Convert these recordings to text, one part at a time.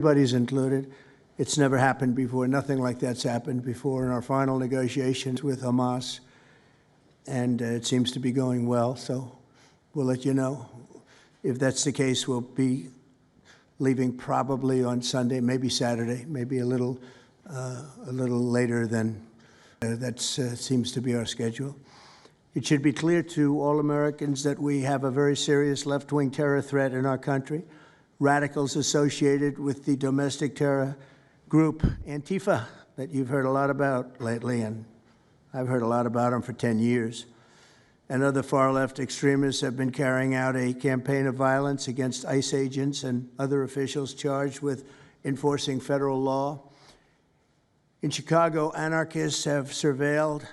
Everybody's included. It's never happened before. Nothing like that's happened before in our final negotiations with Hamas. And it seems to be going well, so we'll let you know. If that's the case, we'll be leaving probably on Sunday, maybe Saturday, maybe a little later than that seems to be our schedule. It should be clear to all Americans that we have a very serious left-wing terror threat in our country. Radicals associated with the domestic terror group ANTIFA that you've heard a lot about lately, and I've heard a lot about them for 10 years. And other far-left extremists have been carrying out a campaign of violence against ICE agents and other officials charged with enforcing federal law. In Chicago, anarchists have surveilled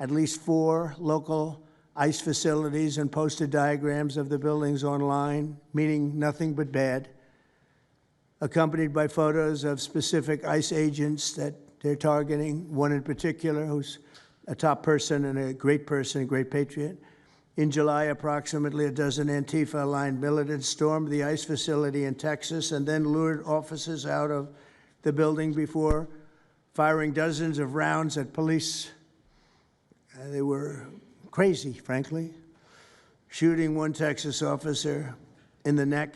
at least 4 local ICE facilities and posted diagrams of the buildings online, meaning nothing but bad, accompanied by photos of specific ICE agents that they're targeting, one in particular who's a top person and a great patriot. In July, approximately a dozen Antifa-aligned militants stormed the ICE facility in Texas and then lured officers out of the building before firing dozens of rounds at police. They were crazy, frankly, shooting one Texas officer in the neck.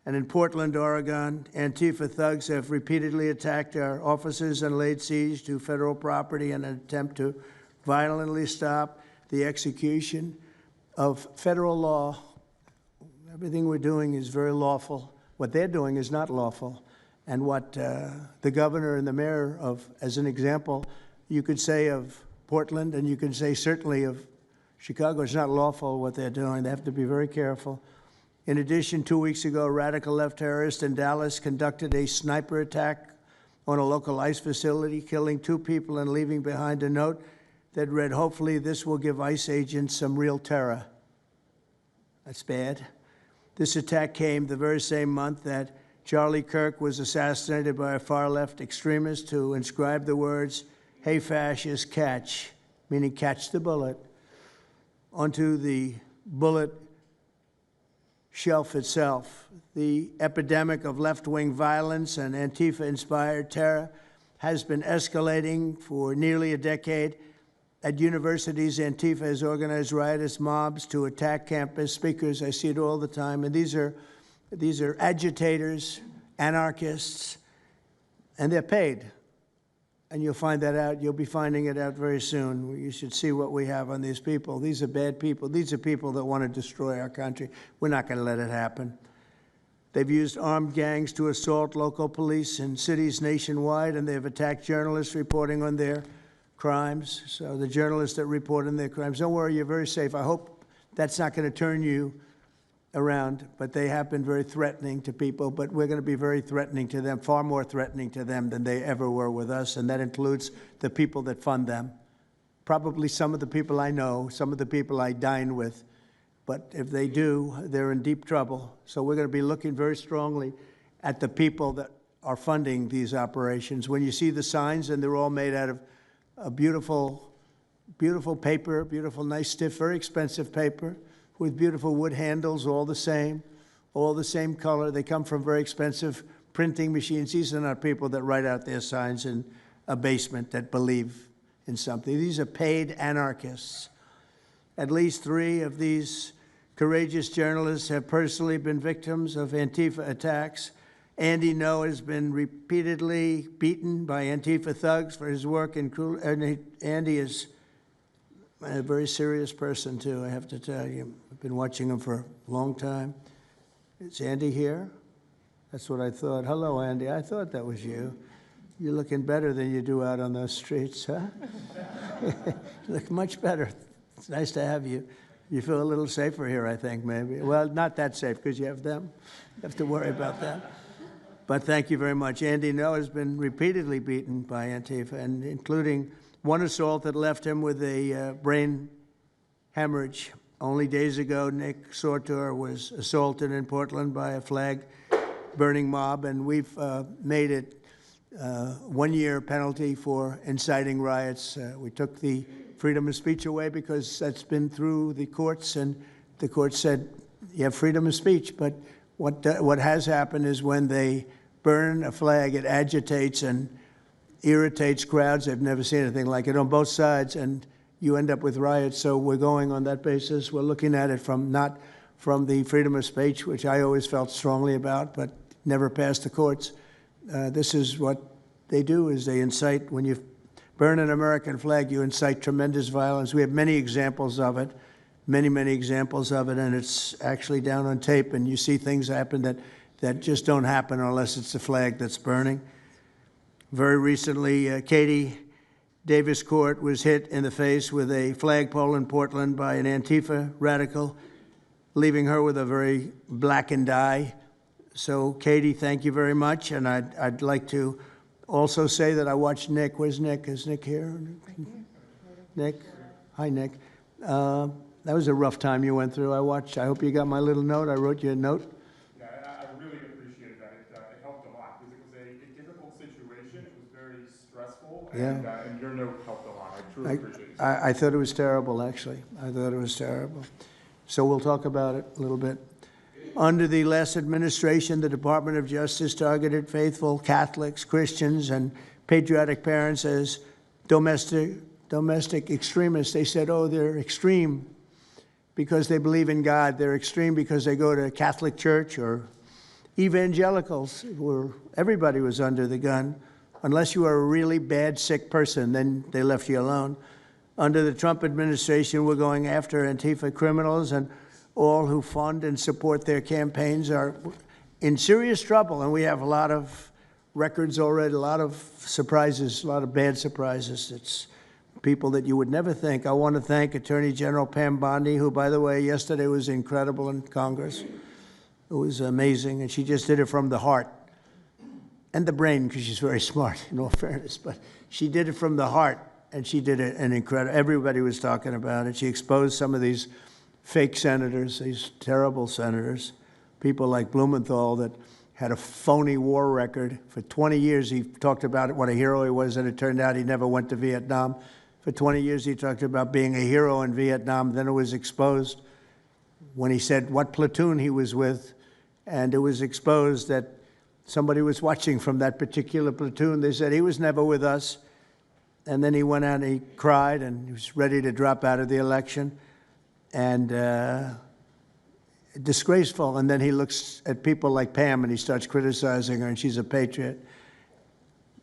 And in Portland, Oregon, Antifa thugs have repeatedly attacked our officers and laid siege to federal property in an attempt to violently stop the execution of federal law. Everything we're doing is very lawful. What they're doing is not lawful. And what the governor and the mayor of, as an example, you could say of Portland, and you can say certainly of Chicago, it's not lawful what they're doing. They have to be very careful. In addition, 2 weeks ago, a radical left terrorist in Dallas conducted a sniper attack on a local ICE facility, killing 2 people and leaving behind a note that read, "Hopefully this will give ICE agents some real terror." That's bad. This attack came the very same month that Charlie Kirk was assassinated by a far-left extremist who inscribed the words, "Hey, fascist, catch," meaning catch the bullet, onto the bullet shelf itself. The epidemic of left-wing violence and Antifa-inspired terror has been escalating for nearly a decade. At universities, Antifa has organized riotous mobs to attack campus speakers. I see it all the time. And these are agitators, anarchists, and they're paid. And you'll find that out. You'll be finding it out very soon. You should see what we have on these people. These are bad people. These are people that want to destroy our country. We're not going to let it happen. They've used armed gangs to assault local police in cities nationwide, and they've attacked journalists reporting on their crimes. So the journalists that report on their crimes, don't worry, you're very safe. I hope that's not going to turn you around, but they have been very threatening to people, but we're going to be very threatening to them, far more threatening to them than they ever were with us, and that includes the people that fund them. Probably some of the people I know, some of the people I dine with, but if they do, they're in deep trouble. So we're going to be looking very strongly at the people that are funding these operations. When you see the signs, and they're all made out of a beautiful, beautiful paper, beautiful, nice, stiff, very expensive paper, with beautiful wood handles, all the same color. They come from very expensive printing machines. These are not people that write out their signs in a basement that believe in something. These are paid anarchists. At least 3 of these courageous journalists have personally been victims of Antifa attacks. Andy Ngo has been repeatedly beaten by Antifa thugs for his work in Andy is a very serious person, too, I have to tell you. I've been watching him for a long time. Is Andy here? That's what I thought. Hello, Andy. I thought that was you. You're looking better than you do out on those streets, huh? You look much better. It's nice to have you. You feel a little safer here, I think, maybe. Well, not that safe, because you have them. You have to worry about that. But thank you very much. Andy Ngo has been repeatedly beaten by Antifa, and including one assault that left him with a brain hemorrhage. Only days ago, Nick Sortor was assaulted in Portland by a flag-burning mob, and we've made it 1-year penalty for inciting riots. We took the freedom of speech away because that's been through the courts, and the court said you have freedom of speech. But what has happened is when they burn a flag, it agitates and irritates crowds. I've never seen anything like it on both sides, and you end up with riots. So we're going on that basis. We're looking at it from not from the freedom of speech, which I always felt strongly about, but never passed the courts. This is what they do, is they incite. When you burn an American flag, you incite tremendous violence. We have many examples of it, many examples of it, and it's actually down on tape, and you see things happen that just don't happen unless it's the flag that's burning. Very recently, Katie Davis Court was hit in the face with a flagpole in Portland by an Antifa radical, leaving her with a very blackened eye. So, Katie, thank you very much. And I'd like to also say that I watched Nick. Where's Nick? Is Nick here? Right here. Nick? Hi, Nick. That was a rough time you went through. I hope you got my little note. I wrote you a note. Yeah, I really appreciated that. It helped a lot because it was a difficult situation. It was very stressful. And your note helped a lot. I truly appreciate it. I thought it was terrible, actually. I thought it was terrible. So we'll talk about it a little bit. Under the last administration, the Department of Justice targeted faithful Catholics, Christians, and patriotic parents as domestic extremists. They said, oh, they're extreme because they believe in God. They're extreme because they go to Catholic church, or evangelicals, where everybody was under the gun. Unless you were a really bad, sick person, then they left you alone. Under the Trump administration, we're going after Antifa criminals, and all who fund and support their campaigns are in serious trouble. And we have a lot of records already, a lot of surprises, a lot of bad surprises. It's people that you would never think. I want to thank Attorney General Pam Bondi, who, by the way, yesterday was incredible in Congress. It was amazing, and she just did it from the heart and the brain, because she's very smart, in all fairness. But she did it from the heart, and she did it an incredible. Everybody was talking about it. She exposed some of these fake senators, these terrible senators, people like Blumenthal that had a phony war record. For 20 years, he talked about what a hero he was, and it turned out he never went to Vietnam. For 20 years, he talked about being a hero in Vietnam. Then it was exposed when he said what platoon he was with, and it was exposed that somebody was watching from that particular platoon. They said he was never with us. And then he went out and he cried, and he was ready to drop out of the election. And disgraceful. And then he looks at people like Pam and he starts criticizing her, and she's a patriot.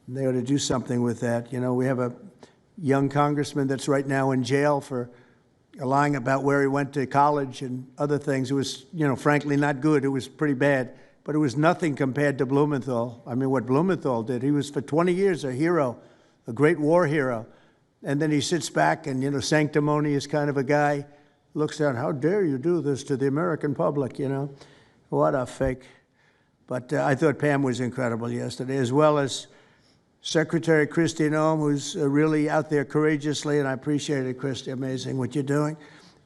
They ought to do something with that. You know, we have a young congressman that's right now in jail for lying about where he went to college and other things. It was, you know, frankly not good. It was pretty bad. But it was nothing compared to Blumenthal. I mean, what Blumenthal did. He was for 20 years a hero, a great war hero. And then he sits back and, you know, sanctimonious kind of a guy, looks down, how dare you do this to the American public, you know? What a fake. But I thought Pam was incredible yesterday, as well as Secretary Kristi Noem, who's really out there courageously, and I appreciate it, Kristi, amazing what you're doing.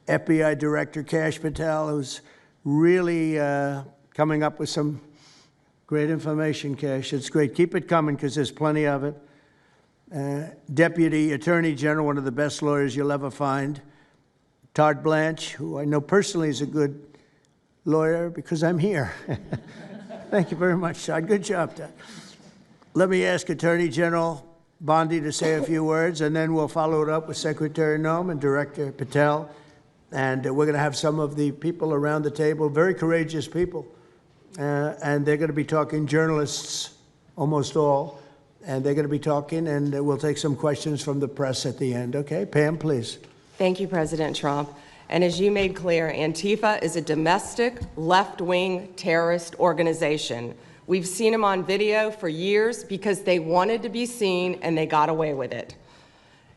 FBI Director Kash Patel, who's really coming up with some great information, Kash. It's great. Keep it coming, because there's plenty of it. Deputy Attorney General, one of the best lawyers you'll ever find, Todd Blanche, who I know personally is a good lawyer because I'm here. Thank you very much, Todd. Good job, Todd. Let me ask Attorney General Bondi to say a few words, and then we'll follow it up with Secretary Noem and Director Patel. And we're going to have some of the people around the table, very courageous people, and they're going to be talking, journalists, almost all, and they're going to be talking, and we'll take some questions from the press at the end. Okay, Pam, please. Thank you, President Trump. And as you made clear, Antifa is a domestic left-wing terrorist organization. We've seen them on video for years because they wanted to be seen and they got away with it.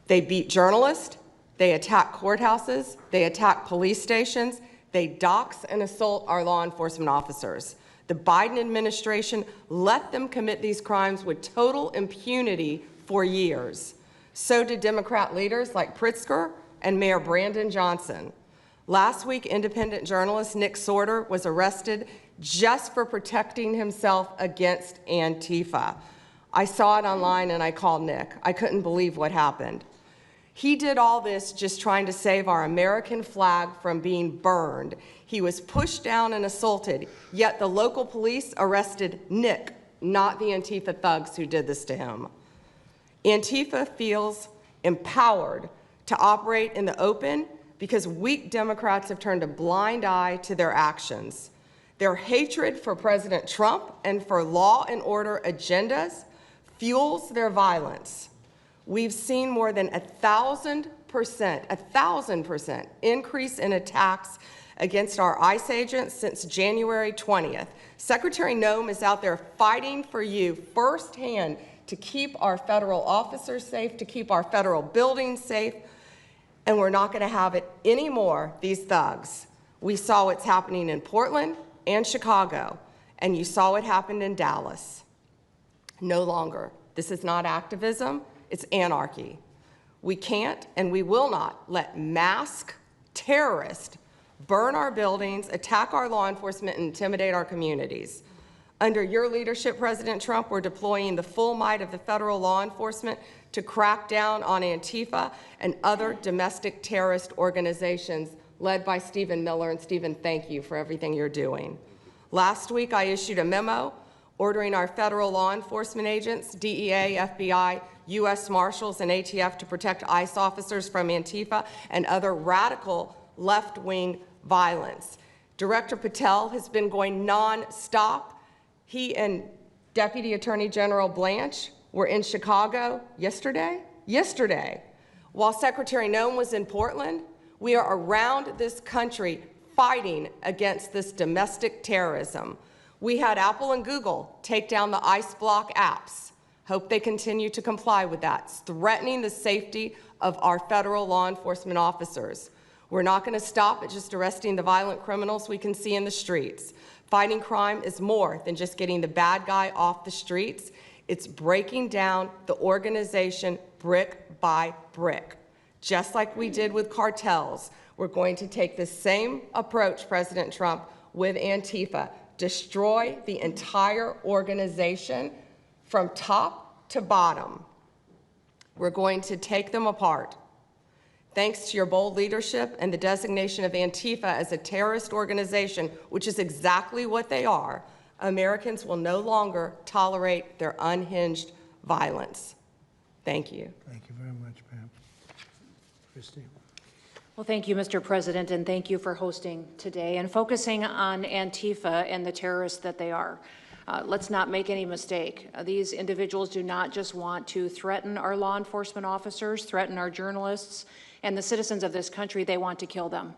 They beat journalists, they attack courthouses, they attack police stations, they dox and assault our law enforcement officers. The Biden administration let them commit these crimes with total impunity for years. So did Democrat leaders like Pritzker and Mayor Brandon Johnson. Last week, independent journalist Nick Sorter was arrested just for protecting himself against Antifa. I saw it online and I called Nick. I couldn't believe what happened. He did all this just trying to save our American flag from being burned. He was pushed down and assaulted, yet the local police arrested Nick not the Antifa thugs who did this to him. Antifa feels empowered to operate in the open because weak Democrats have turned a blind eye to their actions. Their hatred for President Trump and for law and order agendas fuels their violence. We've seen more than 1,000% increase in attacks against our ICE agents since January 20th. Secretary Noem is out there fighting for you firsthand to keep our federal officers safe, to keep our federal buildings safe, and we're not going to have it anymore, these thugs. We saw what's happening in Portland and Chicago, and you saw what happened in Dallas. No longer. This is not activism, it's anarchy. We can't and we will not let masked terrorists burn our buildings, attack our law enforcement, and intimidate our communities. Under your leadership, President Trump, we're deploying the full might of the federal law enforcement to crack down on Antifa and other domestic terrorist organizations led by Stephen Miller. And Stephen, thank you for everything you're doing. Last week, I issued a memo ordering our federal law enforcement agents, DEA, FBI, U.S. Marshals, and ATF to protect ICE officers from Antifa and other radical left-wing violence. Director Patel has been going nonstop. He and Deputy Attorney General Blanche were in Chicago yesterday. While Secretary Noem was in Portland, we are around this country fighting against this domestic terrorism. We had Apple and Google take down the ICE block apps. Hope they continue to comply with that. It's threatening the safety of our federal law enforcement officers. We're not going to stop at just arresting the violent criminals we can see in the streets. Fighting crime is more than just getting the bad guy off the streets. It's breaking down the organization brick by brick. Just like we did with cartels, we're going to take the same approach, President Trump, with Antifa. Destroy the entire organization from top to bottom. We're going to take them apart. Thanks to your bold leadership and the designation of Antifa as a terrorist organization, which is exactly what they are, Americans will no longer tolerate their unhinged violence. Thank you. Thank you very much, Pam. Christine. Well, thank you, Mr. President, and thank you for hosting today and focusing on Antifa and the terrorists that they are. Let's not make any mistake. These individuals do not just want to threaten our law enforcement officers, threaten our journalists, and the citizens of this country. They want to kill them.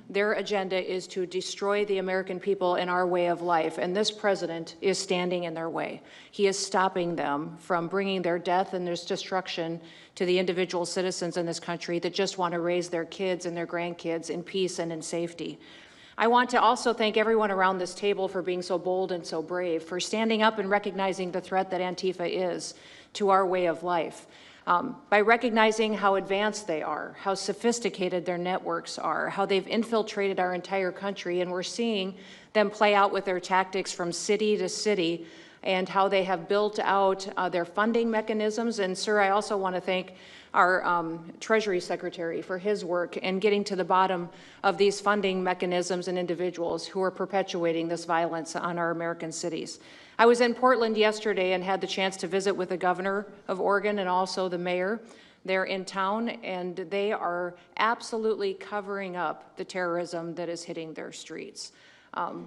Their agenda is to destroy the American people and our way of life, and this president is standing in their way. He is stopping them from bringing their death and their destruction to the individual citizens in this country that just want to raise their kids and their grandkids in peace and in safety. I want to also thank everyone around this table for being so bold and so brave, for standing up and recognizing the threat that Antifa is to our way of life. By recognizing how advanced they are, how sophisticated their networks are, how they've infiltrated our entire country, and we're seeing them play out with their tactics from city to city, and how they have built out their funding mechanisms. And sir, I also want to thank our Treasury Secretary for his work in getting to the bottom of these funding mechanisms and individuals who are perpetuating this violence on our American cities. I was in Portland yesterday and had the chance to visit with the governor of Oregon and also the mayor. They're in town, and they are absolutely covering up the terrorism that is hitting their streets.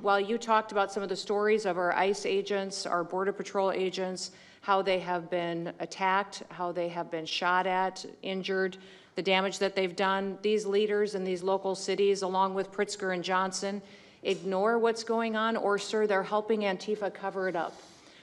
While you talked about some of the stories of our ICE agents, our Border Patrol agents, how they have been attacked, how they have been shot at, injured, the damage that they've done, these leaders in these local cities, along with Pritzker and Johnson, ignore what's going on, or, sir, they're helping Antifa cover it up.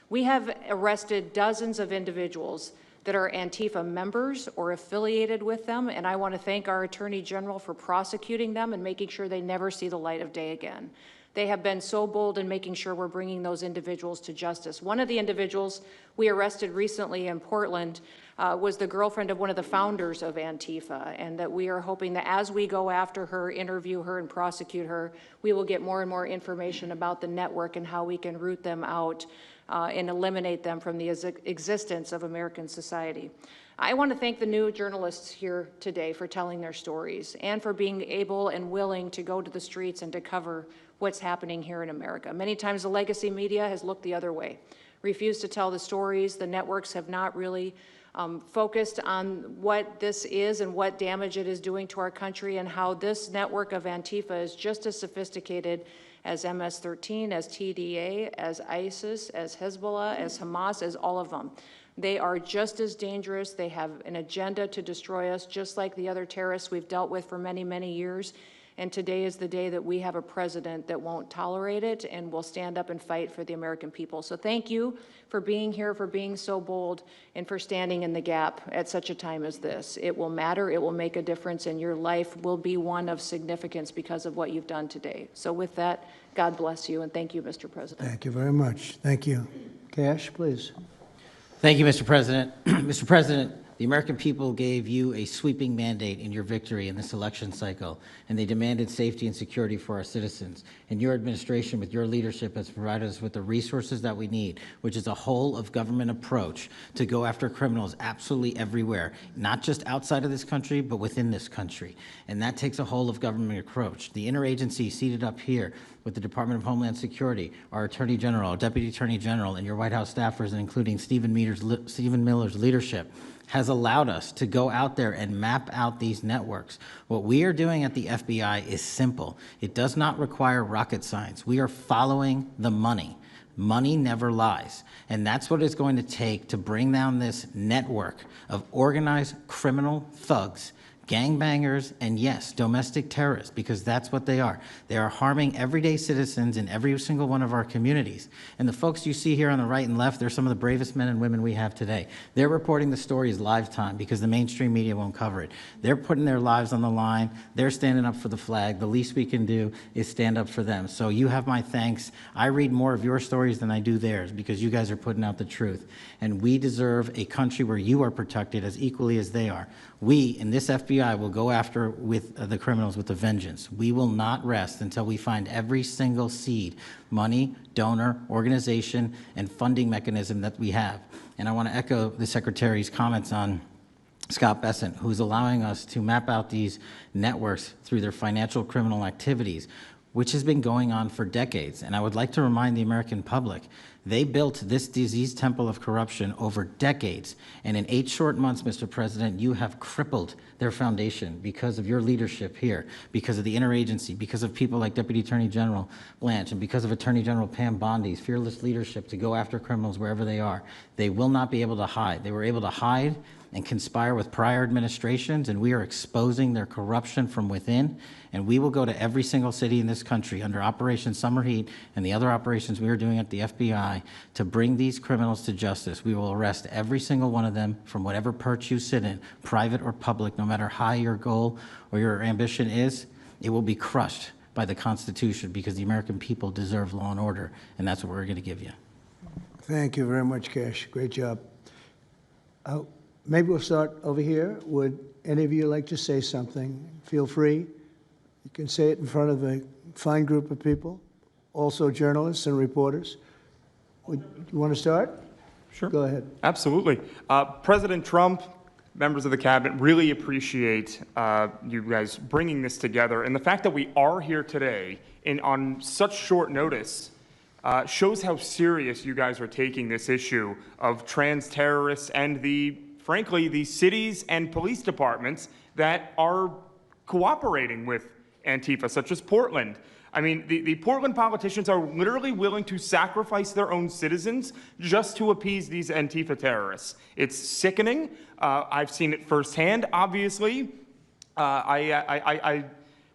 We have arrested dozens of individuals that are Antifa members or affiliated with them, and I want to thank our Attorney General for prosecuting them and making sure they never see the light of day again. They have been so bold in making sure we're bringing those individuals to justice. One of the individuals we arrested recently in Portland was the girlfriend of one of the founders of Antifa, and that we are hoping that as we go after her, interview her, and prosecute her, we will get more and more information about the network and how we can root them out and eliminate them from the existence of American society. I want to thank the new journalists here today for telling their stories and for being able and willing to go to the streets and to cover what's happening here in America. Many times the legacy media has looked the other way. refused to tell the stories. The networks have not really focused on what this is and what damage it is doing to our country, and how this network of Antifa is just as sophisticated as MS-13, as TDA, as ISIS, as Hezbollah, as Hamas, as all of them. They are just as dangerous. They have an agenda to destroy us, just like the other terrorists we've dealt with for many, many years. And today is the day that we have a president that won't tolerate it and will stand up and fight for the American people. So thank you for being here, for being so bold, and for standing in the gap at such a time as this. It will matter, it will make a difference, and your life will be one of significance because of what you've done today. So with that, God bless you, and thank you, Mr. President. Thank you very much. Thank you. Cash, please. Thank you, Mr. President. Mr. President, the American people gave you a sweeping mandate in your victory in this election cycle, and they demanded safety and security for our citizens. And your administration, with your leadership, has provided us with the resources that we need, which is a whole-of-government approach to go after criminals absolutely everywhere, not just outside of this country, but within this country. And that takes a whole-of-government approach. The interagency seated up here with the Department of Homeland Security, our Attorney General, our Deputy Attorney General, and your White House staffers, including Stephen Miller's leadership, has allowed us to go out there and map out these networks. What we are doing at the FBI is simple. It does not require rocket science. We are following the money. Money never lies. And that's what it's going to take to bring down this network of organized criminal thugs, gangbangers, and yes, domestic terrorists, because that's what they are. They are harming everyday citizens in every single one of our communities. And the folks you see here on the right and left, they're some of the bravest men and women we have today. They're reporting the stories live time because the mainstream media won't cover it. They're putting their lives on the line. They're standing up for the flag. The least we can do is stand up for them. So you have my thanks. I read more of your stories than I do theirs because you guys are putting out the truth. And we deserve a country where you are protected as equally as they are. We, in this FBI, will go after with the criminals with a vengeance. We will not rest until we find every single seed, money, donor, organization, and funding mechanism that we have. And I want to echo the Secretary's comments on Scott Bessent, who's allowing us to map out these networks through their financial criminal activities, which has been going on for decades. And I would like to remind the American public, they built this disease temple of corruption over decades. And in 8 short months, Mr. President, you have crippled their foundation because of your leadership here, because of the interagency, because of people like Deputy Attorney General Blanche, and because of Attorney General Pam Bondi's fearless leadership to go after criminals wherever they are. They will not be able to hide. They were able to hide and conspire with prior administrations, and we are exposing their corruption from within. And we will go to every single city in this country under Operation Summer Heat and the other operations we are doing at the FBI to bring these criminals to justice. We will arrest every single one of them from whatever perch you sit in, private or public, no matter how your goal or your ambition is. It will be crushed by the Constitution because the American people deserve law and order, and that's what we're going to give you. Thank you very much, Cash. Great job. Maybe we'll start over here. Would any of you like to say something? Feel free. You can say it in front of a fine group of people, also journalists and reporters. You want to start? Sure. Go ahead. Absolutely. President Trump, members of the cabinet, really appreciate you guys bringing this together. And the fact that we are here today on such short notice shows how serious you guys are taking this issue of trans terrorists and frankly, the cities and police departments that are cooperating with Antifa, such as Portland. I mean, the Portland politicians are literally willing to sacrifice their own citizens just to appease these Antifa terrorists. It's sickening. I've seen it firsthand, obviously. When I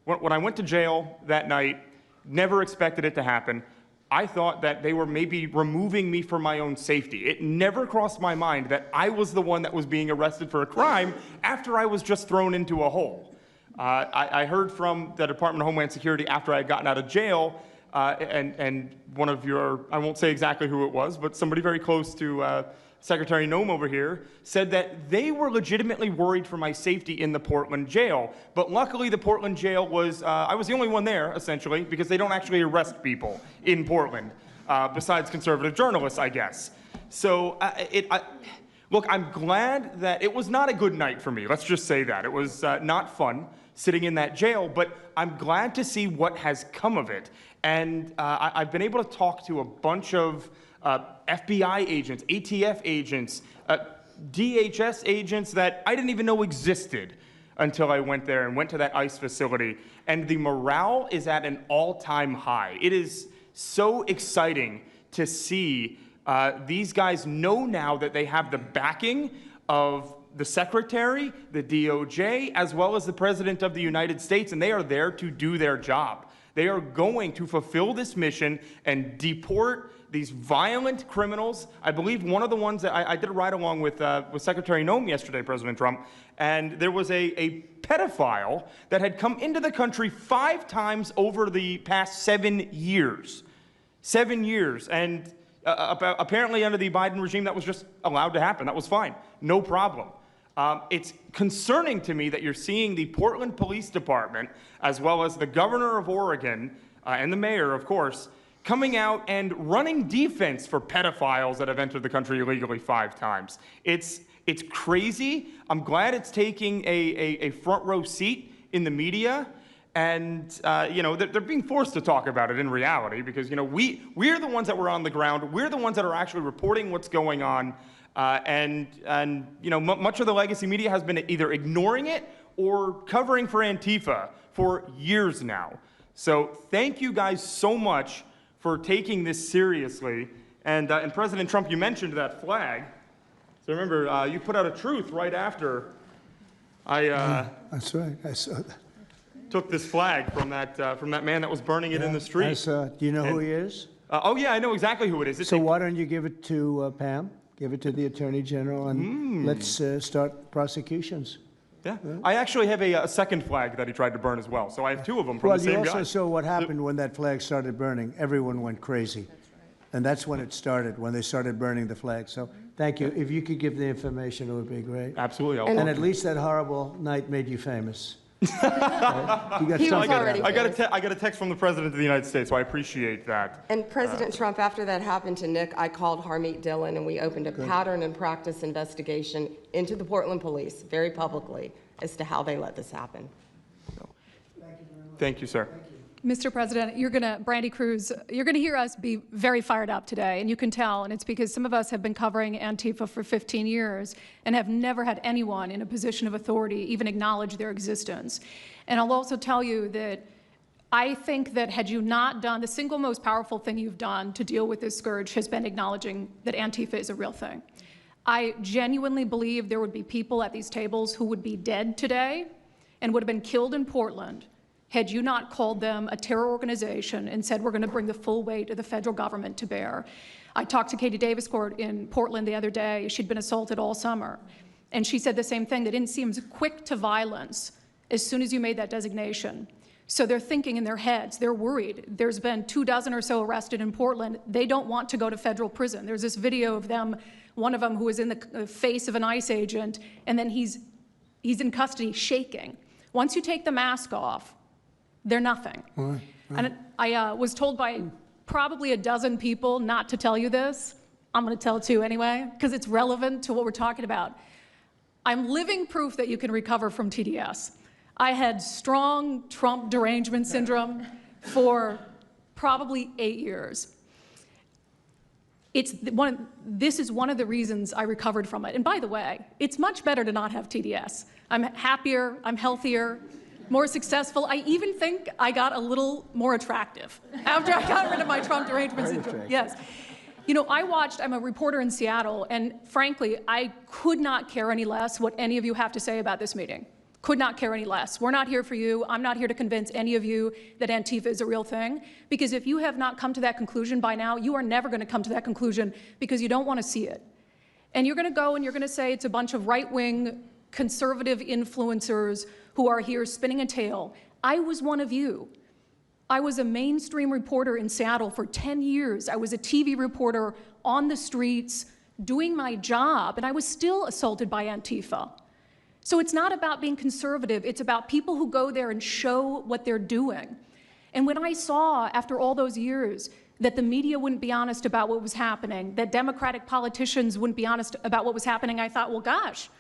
went to jail that night, never expected it to happen. I thought that they were maybe removing me for my own safety. It never crossed my mind that I was the one that was being arrested for a crime after I was just thrown into a hole. I heard from the Department of Homeland Security after I had gotten out of jail, and one of your, I won't say exactly who it was, but somebody very close to Secretary Noem over here, said that they were legitimately worried for my safety in the Portland jail. But luckily, the Portland jail was, I was the only one there, essentially, because they don't actually arrest people in Portland, besides conservative journalists, I guess. So, look, I'm glad that it was not a good night for me. Let's just say that. It was not fun sitting in that jail, but I'm glad to see what has come of it. And I've been able to talk to a bunch of FBI agents, ATF agents, DHS agents that I didn't even know existed until I went there and went to that ICE facility. And the morale is at an all-time high. It is so exciting to see these guys know now that they have the backing of the Secretary, the DOJ, as well as the President of the United States, and they are there to do their job. They are going to fulfill this mission and deport these violent criminals. I believe one of the ones that I did a ride-along with Secretary Noem yesterday, President Trump, and there was a pedophile that had come into the country 5 times over the past 7 years. 7 years, and apparently under the Biden regime that was just allowed to happen. That was fine, no problem. It's concerning to me that you're seeing the Portland Police Department, as well as the governor of Oregon, and the mayor, of course, coming out and running defense for pedophiles that have entered the country illegally 5 times. It's crazy. I'm glad it's taking a front row seat in the media. And, you know, they're being forced to talk about it in reality because, you know, we're the ones that were on the ground. We're the ones that are actually reporting what's going on. And you know, much of the legacy media has been either ignoring it or covering for Antifa for years now. So thank you guys so much for taking this seriously. And President Trump, you mentioned that flag. So remember, you put out a truth right after That's right. I saw that. took this flag from that man that was burning it in the street. I saw it. Do you know who he is? Oh yeah, I know exactly who it is. So why don't you give it to Pam? Give it to the Attorney General, and let's start prosecutions. Yeah, I actually have a second flag that he tried to burn as well. So I have 2 of them from the same guy. Well, you also saw what happened when that flag started burning. Everyone went crazy. That's right. And that's when it started, when they started burning the flag. So thank you. If you could give the information, it would be great. Absolutely. And at least that horrible night made you famous. He was already I got a text from the President of the United States, so I appreciate that. And President Trump, after that happened to Nick, I called Harmeet Dillon, and we opened a pattern and practice investigation into the Portland police, very publicly, as to how they let this happen. Thank you, sir. Mr. President, Brandy Cruz, you're going to hear us be very fired up today, and you can tell, and it's because some of us have been covering Antifa for 15 years and have never had anyone in a position of authority even acknowledge their existence. And I'll also tell you that I think that had you not done, the single most powerful thing you've done to deal with this scourge has been acknowledging that Antifa is a real thing. I genuinely believe there would be people at these tables who would be dead today and would have been killed in Portland had you not called them a terror organization and said, we're going to bring the full weight of the federal government to bear. I talked to Katie Daviscourt in Portland the other day. She'd been assaulted all summer. And she said the same thing, that it seems quick to violence as soon as you made that designation. So they're thinking in their heads, they're worried. There's been 24 or so arrested in Portland. They don't want to go to federal prison. There's this video of them, one of them who was in the face of an ICE agent, and then he's in custody shaking. Once you take the mask off, they're nothing. Right. And I was told by probably a dozen people not to tell you this. I'm going to tell it to you anyway, because it's relevant to what we're talking about. I'm living proof that you can recover from TDS. I had strong Trump derangement syndrome for probably 8 years. This is one of the reasons I recovered from it. And by the way, it's much better to not have TDS. I'm happier, I'm healthier, more successful. I even think I got a little more attractive after I got rid of my Trump derangement syndrome. Yes. You know, I'm a reporter in Seattle, and frankly, I could not care any less what any of you have to say about this meeting. Could not care any less. We're not here for you. I'm not here to convince any of you that Antifa is a real thing, because if you have not come to that conclusion by now, you are never going to come to that conclusion because you don't want to see it. And you're going to go and you're going to say it's a bunch of right-wing conservative influencers who are here spinning a tale. I was one of you. I was a mainstream reporter in Seattle for 10 years. I was a TV reporter on the streets doing my job, and I was still assaulted by Antifa. So it's not about being conservative. It's about people who go there and show what they're doing. And when I saw, after all those years, that the media wouldn't be honest about what was happening, that Democratic politicians wouldn't be honest about what was happening, I thought, well, gosh,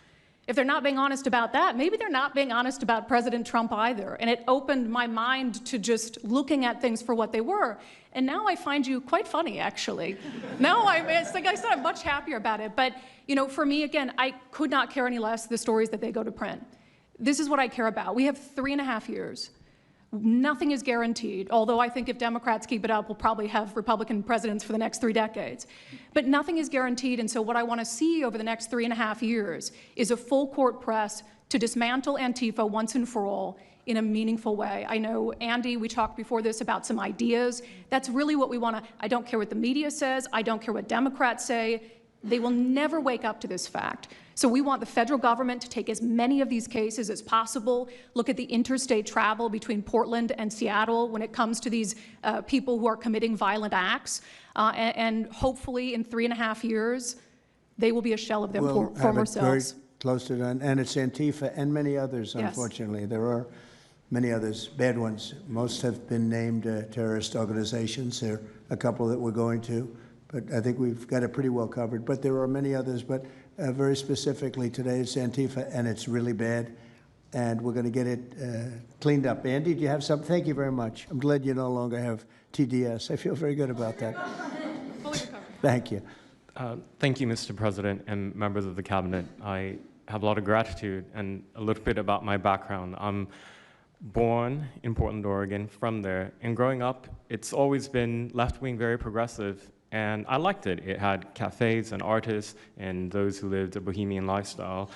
If they're not being honest about that, maybe they're not being honest about President Trump either. And it opened my mind to just looking at things for what they were. And now I find you quite funny, actually. It's like I said, I'm much happier about it. But, you know, for me, again, I could not care any less the stories that they go to print. This is what I care about. We have 3.5 years. Nothing is guaranteed, although I think if Democrats keep it up, we'll probably have Republican presidents for the next 3 decades. But nothing is guaranteed, and so what I want to see over the next 3.5 years is a full court press to dismantle Antifa once and for all in a meaningful way. I know, Andy, we talked before this about some ideas. That's really what we want to, I don't care what the media says, I don't care what Democrats say. They will never wake up to this fact. So we want the federal government to take as many of these cases as possible, look at the interstate travel between Portland and Seattle when it comes to these people who are committing violent acts, and hopefully in 3.5 years, they will be a shell of their former selves. Very close to done, and it's Antifa and many others, unfortunately. Yes. There are many others, bad ones. Most have been named terrorist organizations. There are a couple that we're going to, but I think we've got it pretty well covered. But there are many others, but very specifically today it's Antifa, and it's really bad, and we're going to get it cleaned up. Andy, do you have something? Thank you very much. I'm glad you no longer have TDS. I feel very good about that. Fully recovered. Thank you. Thank you, Mr. President and members of the Cabinet. I have a lot of gratitude, and a little bit about my background. I'm born in Portland, Oregon, from there, and growing up, it's always been left-wing, very progressive, and I liked it. It had cafes and artists and those who lived a bohemian lifestyle.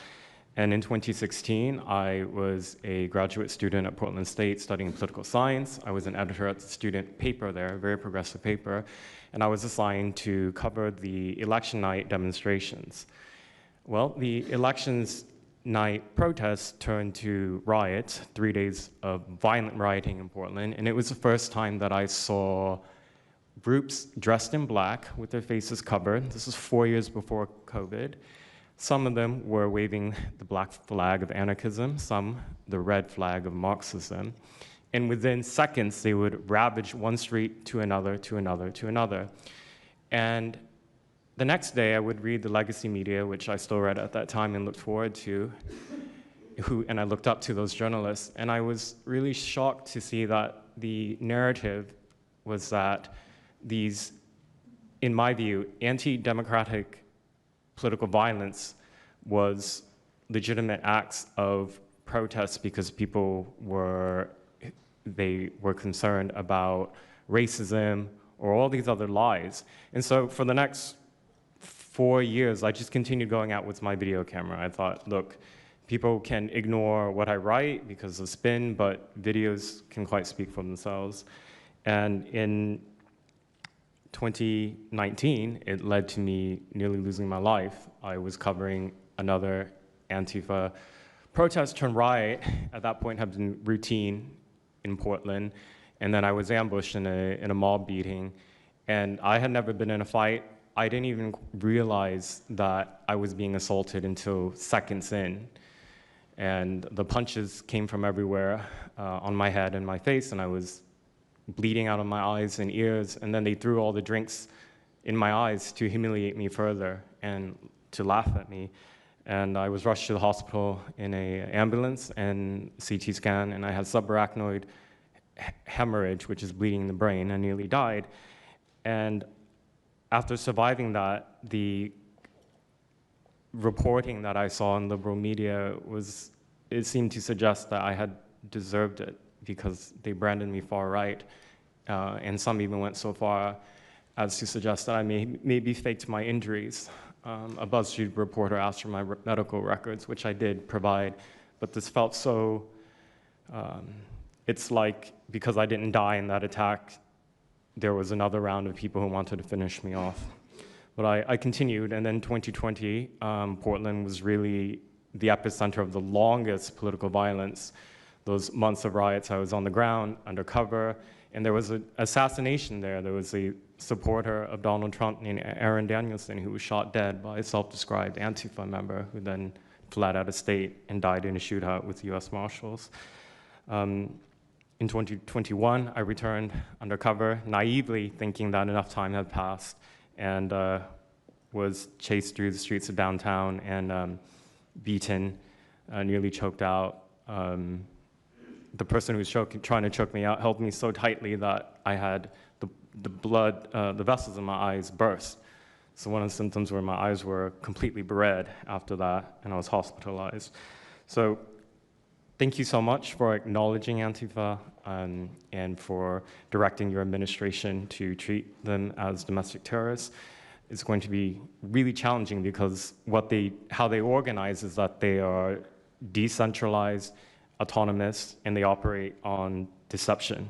And in 2016, I was a graduate student at Portland State studying political science. I was an editor at the student paper there, a very progressive paper, and I was assigned to cover the election night demonstrations. Well, the elections night protests turned to riots, 3 days of violent rioting in Portland, and it was the first time that I saw groups dressed in black with their faces covered. This was 4 years before COVID. Some of them were waving the black flag of anarchism, some the red flag of Marxism. And within seconds, they would ravage one street to another, to another, to another. And the next day, I would read the legacy media, which I still read at that time and looked forward to, and I looked up to those journalists. And I was really shocked to see that the narrative was that these, in my view, anti-democratic political violence was legitimate acts of protest because people were concerned about racism or all these other lies. And so for the next 4 years, I just continued going out with my video camera. I thought, look, people can ignore what I write because of spin, but videos can quite speak for themselves. And in 2019, it led to me nearly losing my life. I was covering another Antifa protest turned riot. At that point, had been routine in Portland, and then I was ambushed in a mob beating. And I had never been in a fight. I didn't even realize that I was being assaulted until seconds in. And the punches came from everywhere on my head and my face, and I was bleeding out of my eyes and ears, and then they threw all the drinks in my eyes to humiliate me further and to laugh at me. And I was rushed to the hospital in an ambulance and CT scan, and I had subarachnoid hemorrhage, which is bleeding in the brain. I nearly died. And after surviving that, the reporting that I saw in liberal media it seemed to suggest that I had deserved it, because they branded me far right, and some even went so far as to suggest that I maybe faked my injuries. A BuzzFeed reporter asked for my medical records, which I did provide, but this felt so, it's like because I didn't die in that attack, there was another round of people who wanted to finish me off. But I continued, and then 2020, Portland was really the epicenter of the longest political violence. Those months of riots, I was on the ground, undercover, and there was an assassination there. There was a supporter of Donald Trump named Aaron Danielson who was shot dead by a self-described Antifa member who then fled out of state and died in a shootout with US Marshals. In 2021, I returned undercover, naively thinking that enough time had passed, and was chased through the streets of downtown and beaten, nearly choked out. The person who was trying to choke me out held me so tightly that I had the blood, the vessels in my eyes burst. So one of the symptoms were my eyes were completely red after that, and I was hospitalized. So thank you so much for acknowledging Antifa and for directing your administration to treat them as domestic terrorists. It's going to be really challenging because how they organize is that they are decentralized, autonomous, and they operate on deception.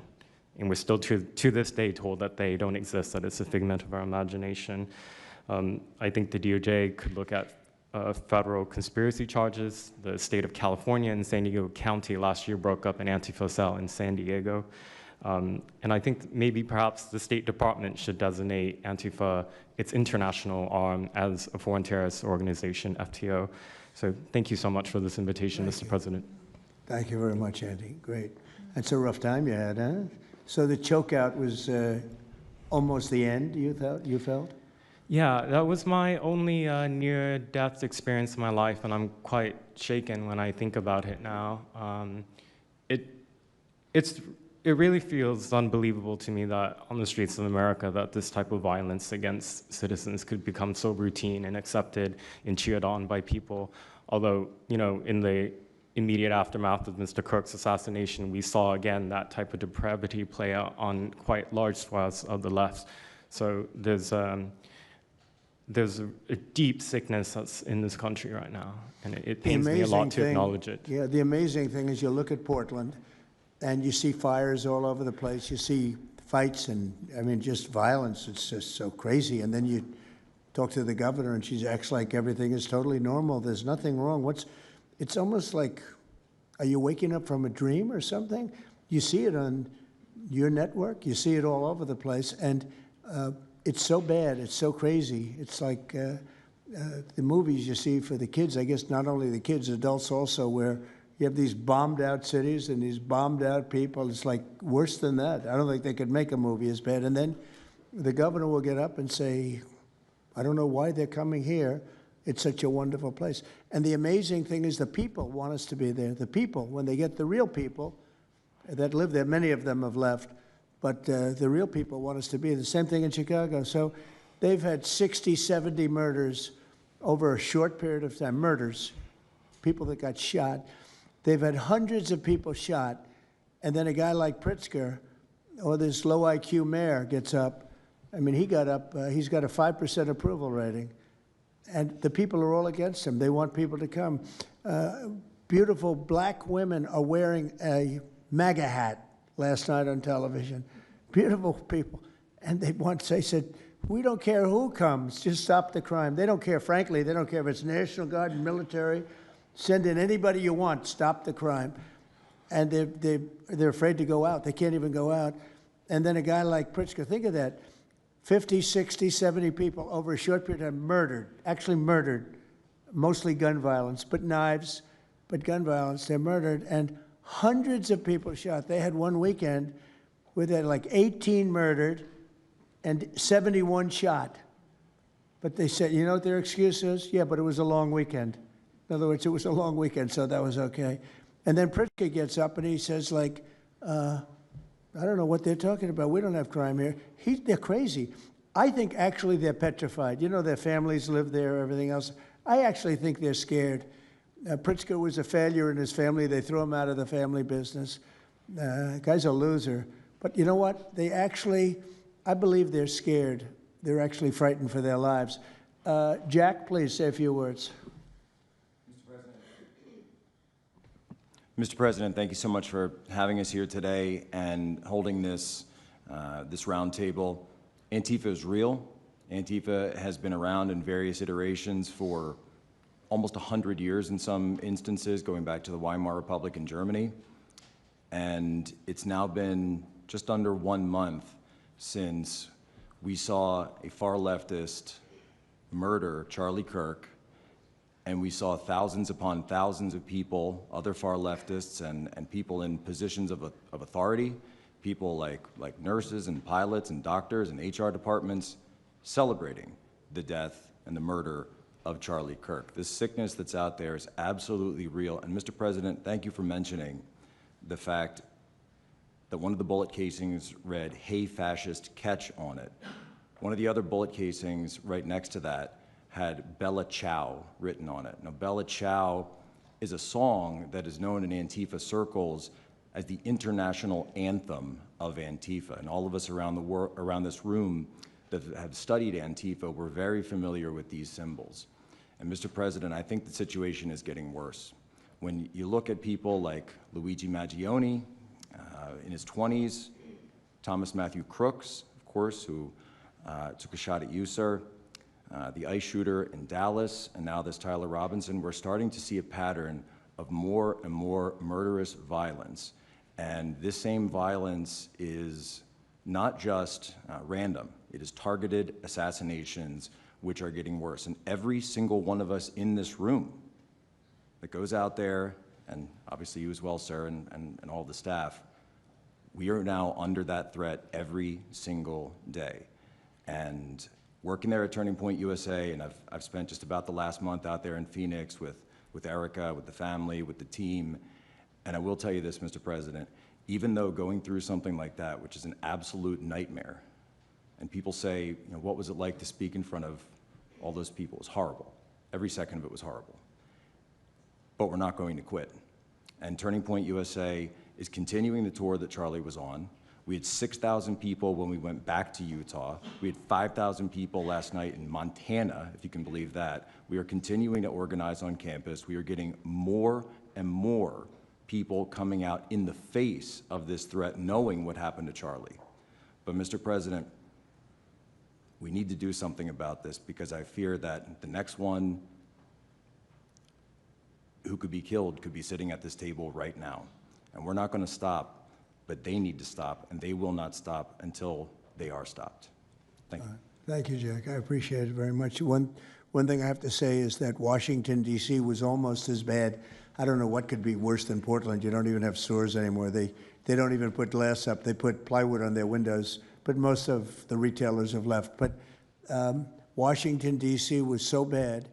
And we're still to this day told that they don't exist, that it's a figment of our imagination. I think the DOJ could look at federal conspiracy charges. The state of California and San Diego County last year broke up an Antifa cell in San Diego. And I think maybe perhaps the State Department should designate Antifa its international arm as a foreign terrorist organization, FTO. So thank you so much for this invitation, Mr. President. Thank you very much, Andy. Great. That's a rough time you had, huh? So the chokeout was almost the end, you felt? Yeah, that was my only near-death experience in my life, and I'm quite shaken when I think about it now. It really feels unbelievable to me that on the streets of America that this type of violence against citizens could become so routine and accepted and cheered on by people. Although, you know, in the immediate aftermath of Mr. Kirk's assassination, we saw again that type of depravity play out on quite large swaths of the left. So there's a deep sickness that's in this country right now, and it pains me a lot to acknowledge it. Yeah, the amazing thing is you look at Portland, and you see fires all over the place. You see fights and, I mean, just violence. It's just so crazy. And then you talk to the governor, and she acts like everything is totally normal. There's nothing wrong. It's almost like, are you waking up from a dream or something? You see it on your network. You see it all over the place. And it's so bad. It's so crazy. It's like the movies you see for the kids, I guess not only the kids, adults also, where you have these bombed out cities and these bombed out people. It's like worse than that. I don't think they could make a movie as bad. And then the governor will get up and say, I don't know why they're coming here. It's such a wonderful place. And the amazing thing is the people want us to be there. The people, when they get the real people that live there, many of them have left, but the real people want us to be there. The same thing in Chicago. So they've had 60, 70 murders over a short period of time, murders, people that got shot. They've had hundreds of people shot, and then a guy like Pritzker, or this low IQ mayor, gets up. I mean, he got up, he's got a 5% approval rating, and the people are all against him. They want people to come. Beautiful black women are wearing a MAGA hat last night on television. Beautiful people. And they said, we don't care who comes, just stop the crime. They don't care, frankly, they don't care if it's National Guard and military. Send in anybody you want, stop the crime. And they're afraid to go out. They can't even go out. And then a guy like Pritzker, think of that, 50, 60, 70 people over a short period of time murdered, actually murdered, mostly gun violence, but knives, but gun violence, they're murdered, and hundreds of people shot. They had one weekend where they had like 18 murdered and 71 shot. But they said, you know what their excuse is? Yeah, but it was a long weekend. In other words, it was a long weekend, so that was okay. And then Pritzker gets up and he says, like, I don't know what they're talking about. We don't have crime here. They're crazy. I think actually they're petrified. You know, their families live there, everything else. I actually think they're scared. Pritzker was a failure in his family. They threw him out of the family business. Guy's a loser. But you know what? They actually, I believe they're scared. They're actually frightened for their lives. Jack, please say a few words. Mr. President, thank you so much for having us here today and holding this roundtable. Antifa is real. Antifa has been around in various iterations for almost 100 years in some instances, going back to the Weimar Republic in Germany. And it's now been just under 1 month since we saw a far leftist murder Charlie Kirk, and we saw thousands upon thousands of people, other far leftists and people in positions of authority, people like nurses and pilots and doctors and HR departments, celebrating the death and the murder of Charlie Kirk. This sickness that's out there is absolutely real. And Mr. President, thank you for mentioning the fact that one of the bullet casings read, "Hey fascist, catch" on it. One of the other bullet casings right next to that had Bella Ciao written on it. Now, Bella Ciao is a song that is known in Antifa circles as the international anthem of Antifa. And all of us around this room that have studied Antifa, we're very familiar with these symbols. And Mr. President, I think the situation is getting worse. When you look at people like Luigi Maggioni, in his 20s, Thomas Matthew Crooks, of course, who took a shot at you, sir, the ICE shooter in Dallas, and now this Tyler Robinson, we're starting to see a pattern of more and more murderous violence. And this same violence is not just random. It is targeted assassinations, which are getting worse. And every single one of us in this room that goes out there, and obviously you as well, sir, and all the staff, we are now under that threat every single day. And working there at Turning Point USA, and I've spent just about the last month out there in Phoenix with Erica, with the family, with the team. And I will tell you this, Mr. President, even though going through something like that, which is an absolute nightmare, and people say, you know, what was it like to speak in front of all those people? It was horrible. Every second of it was horrible. But we're not going to quit. And Turning Point USA is continuing the tour that Charlie was on. We had 6,000 people when we went back to Utah. We had 5,000 people last night in Montana, if you can believe that. We are continuing to organize on campus. We are getting more and more people coming out in the face of this threat, knowing what happened to Charlie. But Mr. President, we need to do something about this, because I fear that the next one who could be killed could be sitting at this table right now. And we're not going to stop, but they need to stop, and they will not stop until they are stopped. Thank you. Thank you, Jack. I appreciate it very much. One thing I have to say is that Washington, D.C. was almost as bad. I don't know what could be worse than Portland. You don't even have stores anymore. They don't even put glass up. They put plywood on their windows, but most of the retailers have left. But Washington, D.C. was so bad,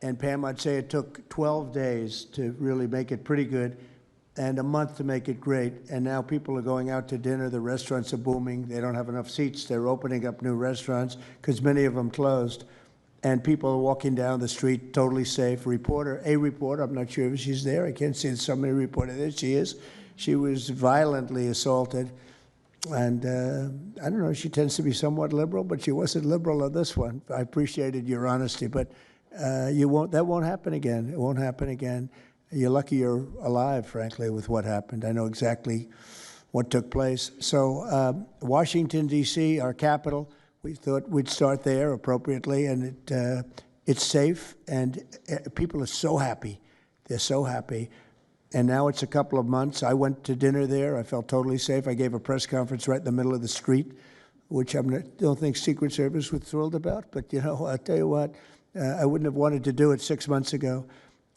and Pam, I'd say it took 12 days to really make it pretty good, and a month to make it great. And now people are going out to dinner. The restaurants are booming. They don't have enough seats. They're opening up new restaurants because many of them closed. And people are walking down the street totally safe. A reporter, I'm not sure if she's there. I can't see somebody reported there. She is. She was violently assaulted. And I don't know, she tends to be somewhat liberal, but she wasn't liberal on this one. I appreciated your honesty, but that won't happen again. It won't happen again. You're lucky you're alive, frankly, with what happened. I know exactly what took place. So Washington, D.C., our capital, we thought we'd start there appropriately, and it's safe, and people are so happy. They're so happy. And now it's a couple of months. I went to dinner there. I felt totally safe. I gave a press conference right in the middle of the street, which I don't think Secret Service was thrilled about. But, you know, I'll tell you what, I wouldn't have wanted to do it 6 months ago.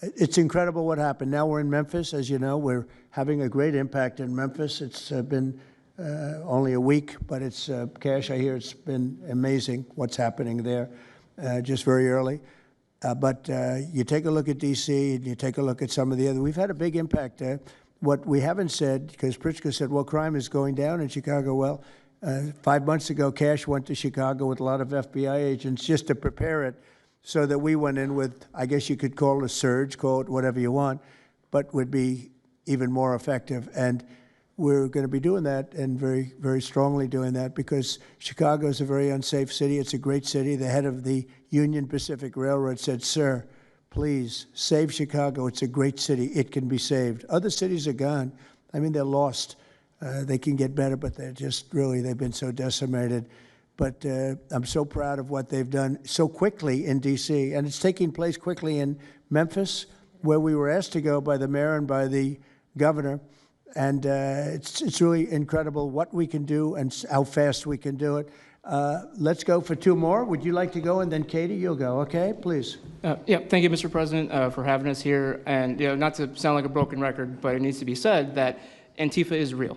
It's incredible what happened. Now we're in Memphis. As you know, we're having a great impact in Memphis. It's been only a week, but it's, Cash, I hear it's been amazing what's happening there, just very early. But you take a look at D.C. and you take a look at some of the other. We've had a big impact. What we haven't said, because Pritzker said, well, crime is going down in Chicago. Well, 5 months ago, Cash went to Chicago with a lot of FBI agents just to prepare it, so that we went in with, I guess you could call it a surge, call it whatever you want, but would be even more effective. And we're going to be doing that, and very, very strongly doing that, because Chicago is a very unsafe city. It's a great city. The head of the Union Pacific Railroad said, sir, please save Chicago. It's a great city. It can be saved. Other cities are gone. I mean, they're lost. They can get better, but they're just really, they've been so decimated. But I'm so proud of what they've done so quickly in D.C., and it's taking place quickly in Memphis, where we were asked to go by the mayor and by the governor. And it's really incredible what we can do and how fast we can do it. Let's go for two more. Would you like to go? And then Katie, you'll go. Okay, please. Yeah, thank you, Mr. President, for having us here. And not to sound like a broken record, but it needs to be said that Antifa is real.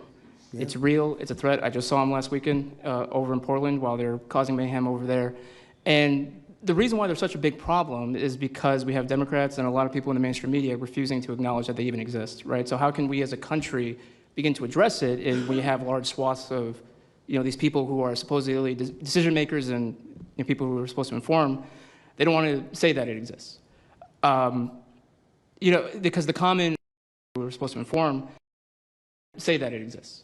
Yeah. It's real. It's a threat. I just saw them last weekend over in Portland while they're causing mayhem over there. And the reason why there's such a big problem is because we have Democrats and a lot of people in the mainstream media refusing to acknowledge that they even exist, right? So how can we as a country begin to address it if we have large swaths of, these people who are supposedly decision makers and people who are supposed to inform, they don't want to say that it exists. Because the common who are supposed to inform say that it exists.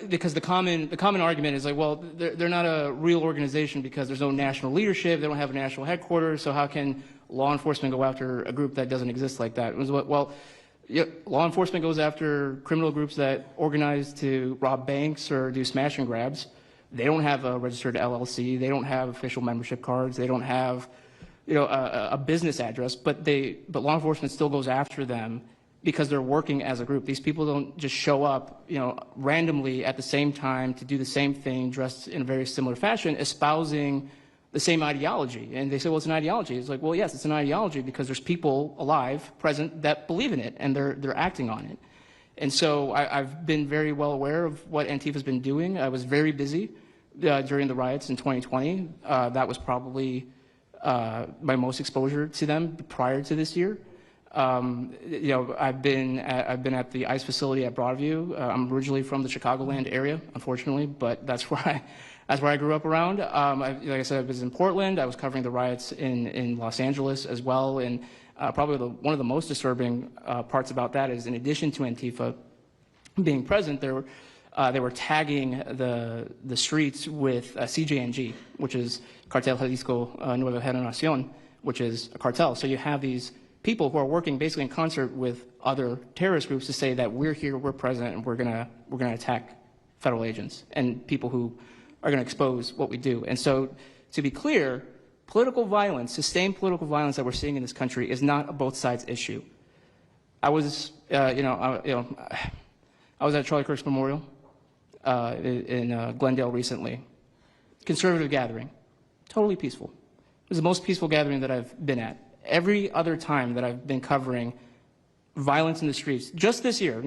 Because the common argument is like, well, they're not a real organization because there's no national leadership, they don't have a national headquarters, so how can law enforcement go after a group that doesn't exist like that? Well, law enforcement goes after criminal groups that organize to rob banks or do smash and grabs. They don't have a registered LLC, they don't have official membership cards, they don't have a business address, but law enforcement still goes after them because they're working as a group. These people don't just show up, randomly at the same time to do the same thing, dressed in a very similar fashion, espousing the same ideology. And they say, well, it's an ideology. It's like, well, yes, it's an ideology because there's people alive, present, that believe in it, and they're acting on it. And so I've been very well aware of what Antifa's been doing. I was very busy during the riots in 2020. That was probably my most exposure to them prior to this year. I've been at the ICE facility at Broadview. I'm originally from the Chicagoland area, unfortunately, but that's where I grew up around. Like I said, I was in Portland. I was covering the riots in Los Angeles as well. And probably one of the most disturbing parts about that is, in addition to Antifa being present, they were tagging the streets with CJNG, which is Cartel Jalisco Nueva Generación, which is a cartel. So you have these people who are working basically in concert with other terrorist groups to say that we're here, we're present, and we're gonna attack federal agents and people who are gonna expose what we do. And so, to be clear, political violence, sustained political violence that we're seeing in this country is not a both sides issue. I was, I was at Charlie Kirk's memorial in Glendale recently. Conservative gathering, totally peaceful. It was the most peaceful gathering that I've been at. Every other time that I've been covering violence in the streets, just this year,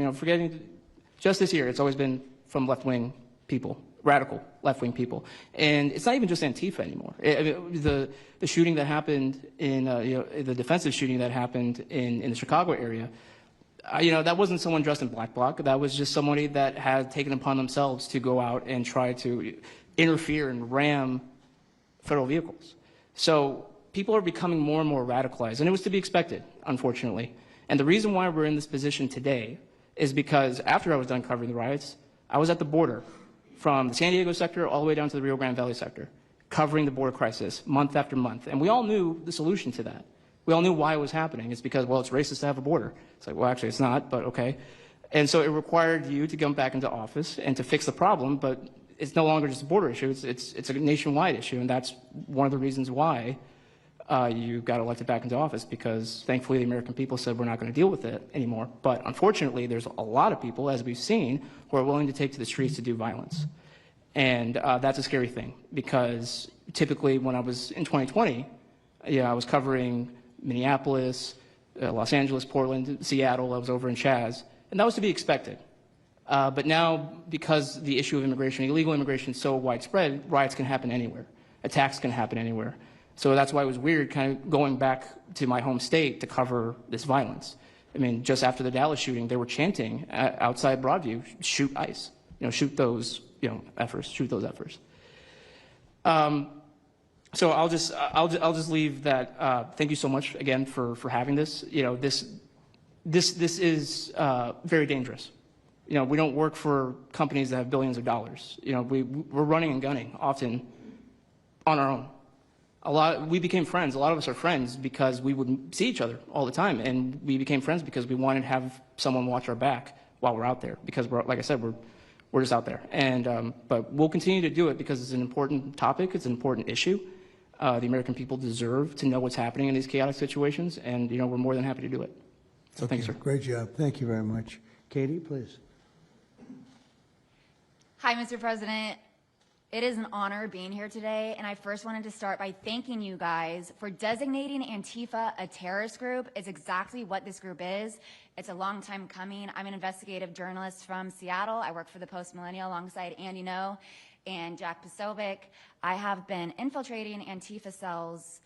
just this year, it's always been from left-wing people, radical left-wing people. And it's not even just Antifa anymore. The shooting that happened in, the defensive shooting that happened in the Chicago area, that wasn't someone dressed in black bloc. That was just somebody that had taken upon themselves to go out and try to interfere and ram federal vehicles. So people are becoming more and more radicalized, and it was to be expected, unfortunately. And the reason why we're in this position today is because after I was done covering the riots, I was at the border from the San Diego sector all the way down to the Rio Grande Valley sector, covering the border crisis month after month. And we all knew the solution to that. We all knew why it was happening. It's because, well, it's racist to have a border. It's like, well, actually, it's not, but okay. And so it required you to come back into office and to fix the problem, but it's no longer just a border issue. It's a nationwide issue, and that's one of the reasons why you got elected back into office, because thankfully the American people said we're not going to deal with it anymore. But unfortunately, there's a lot of people, as we've seen, who are willing to take to the streets to do violence. And that's a scary thing, because typically when I was in 2020, I was covering Minneapolis, Los Angeles, Portland, Seattle. I was over in Chaz, and that was to be expected. But now, because the issue of immigration, illegal immigration, is so widespread, riots can happen anywhere. Attacks can happen anywhere. So that's why it was weird kind of going back to my home state to cover this violence. I mean, just after the Dallas shooting, they were chanting outside Broadview, shoot ICE, shoot those, efforts, shoot those efforts. So I'll just leave that. Thank you so much again for having this. This is very dangerous. We don't work for companies that have billions of dollars. We're running and gunning often on our own. We became friends. A lot of us are friends because we would see each other all the time, and we became friends because we wanted to have someone watch our back while we're out there. Because like I said, we're just out there. And but we'll continue to do it because it's an important topic. It's an important issue. The American people deserve to know what's happening in these chaotic situations, and we're more than happy to do it. So thank you, sir. Great job. Thank you very much. Katie, please. Hi, Mr. President. It is an honor being here today, and I first wanted to start by thanking you guys for designating Antifa a terrorist group. It's exactly what this group is. It's a long time coming. I'm an investigative journalist from Seattle. I work for the Post Millennial alongside Andy No, and Jack Posobiec. I have been infiltrating Antifa cells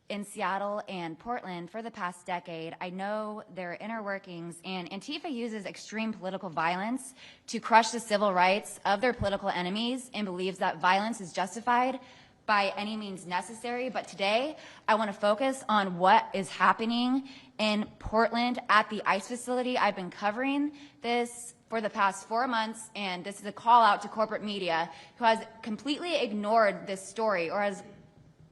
in Seattle and Portland for the past decade. I know their inner workings, and Antifa uses extreme political violence to crush the civil rights of their political enemies and believes that violence is justified by any means necessary. But today, I want to focus on what is happening in Portland at the ICE facility. I've been covering this for the past 4 months, and this is a call out to corporate media who has completely ignored this story or has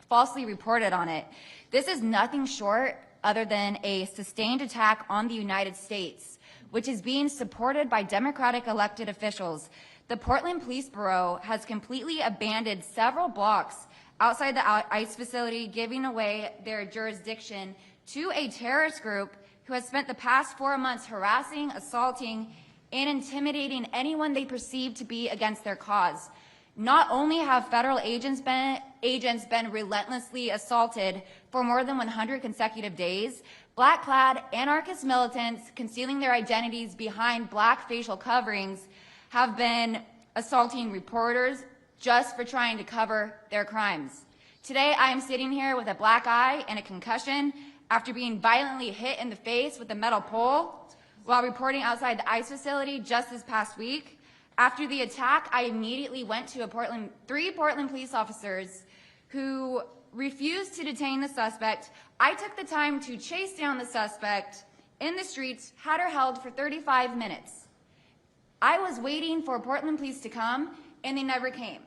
falsely reported on it. This is nothing short other than a sustained attack on the United States, which is being supported by Democratic elected officials. The Portland Police Bureau has completely abandoned several blocks outside the ICE facility, giving away their jurisdiction to a terrorist group who has spent the past 4 months harassing, assaulting, and intimidating anyone they perceive to be against their cause. Not only have federal agents been relentlessly assaulted for more than 100 consecutive days, black-clad anarchist militants concealing their identities behind black facial coverings have been assaulting reporters just for trying to cover their crimes. Today, I am sitting here with a black eye and a concussion after being violently hit in the face with a metal pole while reporting outside the ICE facility just this past week. After the attack, I immediately went to three Portland police officers who refused to detain the suspect. I took the time to chase down the suspect in the streets, had her held for 35 minutes. I was waiting for Portland police to come, and they never came.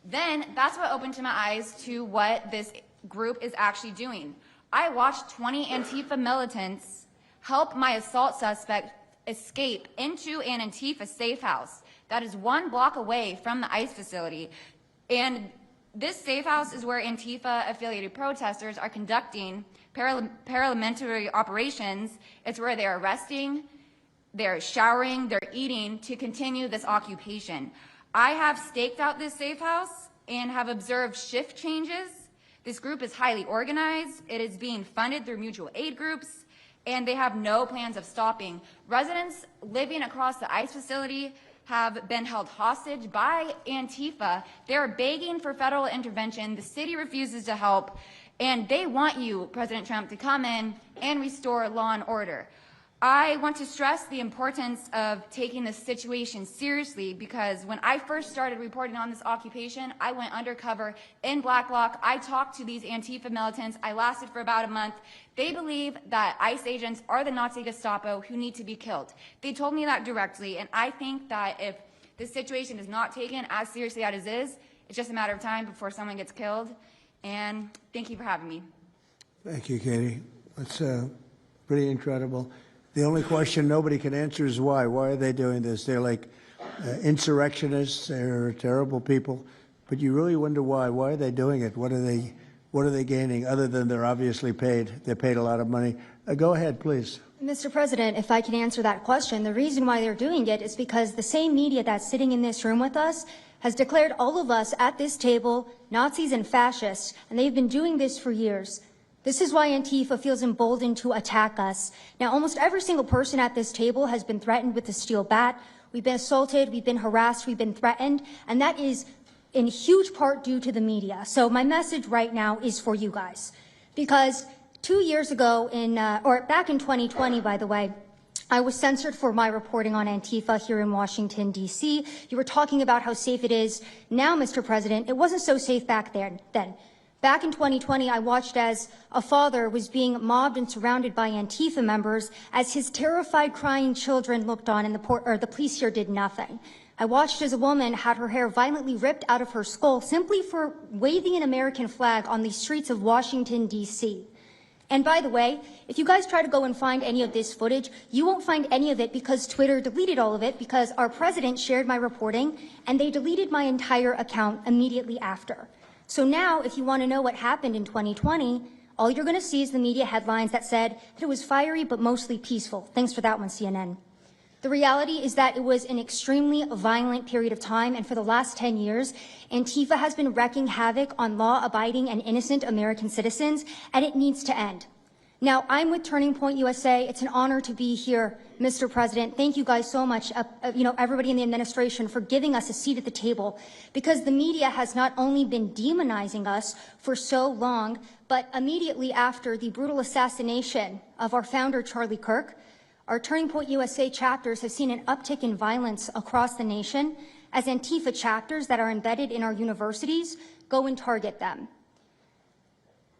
Then that's what opened my eyes to what this group is actually doing. I watched 20 Antifa militants help my assault suspect escape into an Antifa safe house that is 1 block away from the ICE facility. And this safe house is where Antifa-affiliated protesters are conducting paramilitary operations. It's where they're arresting, they're showering, they're eating to continue this occupation. I have staked out this safe house and have observed shift changes. This group is highly organized. It is being funded through mutual aid groups, and they have no plans of stopping. Residents living across the ICE facility have been held hostage by Antifa. They're begging for federal intervention. The city refuses to help, and they want you, President Trump, to come in and restore law and order. I want to stress the importance of taking this situation seriously, because when I first started reporting on this occupation, I went undercover in Black Bloc. I talked to these Antifa militants. I lasted for about a month. They believe that ICE agents are the Nazi Gestapo who need to be killed. They told me that directly, and I think that if this situation is not taken as seriously as it is, it's just a matter of time before someone gets killed. And thank you for having me. Thank you, Katie. That's pretty incredible. The only question nobody can answer is why. Why are they doing this? They're like insurrectionists. They're terrible people. But you really wonder why. Why are they doing it? What are they gaining other than they're obviously paid? They're paid a lot of money. Go ahead, please. Mr. President, if I can answer that question, the reason why they're doing it is because the same media that's sitting in this room with us has declared all of us at this table Nazis and fascists, and they've been doing this for years. This is why Antifa feels emboldened to attack us. Now, almost every single person at this table has been threatened with a steel bat. We've been assaulted, we've been harassed, we've been threatened, and that is in huge part due to the media. So my message right now is for you guys. Because 2 years ago, back in 2020, by the way, I was censored for my reporting on Antifa here in Washington, D.C. You were talking about how safe it is. Now, Mr. President, it wasn't so safe back then. Back in 2020, I watched as a father was being mobbed and surrounded by Antifa members as his terrified, crying children looked on and the police here did nothing. I watched as a woman had her hair violently ripped out of her skull simply for waving an American flag on the streets of Washington, D.C. And by the way, if you guys try to go and find any of this footage, you won't find any of it because Twitter deleted all of it because our president shared my reporting and they deleted my entire account immediately after. So now, if you want to know what happened in 2020, all you're going to see is the media headlines that said that it was fiery but mostly peaceful. Thanks for that one, CNN. The reality is that it was an extremely violent period of time, and for the last 10 years, Antifa has been wreaking havoc on law-abiding and innocent American citizens, and it needs to end. Now, I'm with Turning Point USA. It's an honor to be here, Mr. President. Thank you guys so much, everybody in the administration, for giving us a seat at the table, because the media has not only been demonizing us for so long, but immediately after the brutal assassination of our founder, Charlie Kirk, our Turning Point USA chapters have seen an uptick in violence across the nation as Antifa chapters that are embedded in our universities go and target them.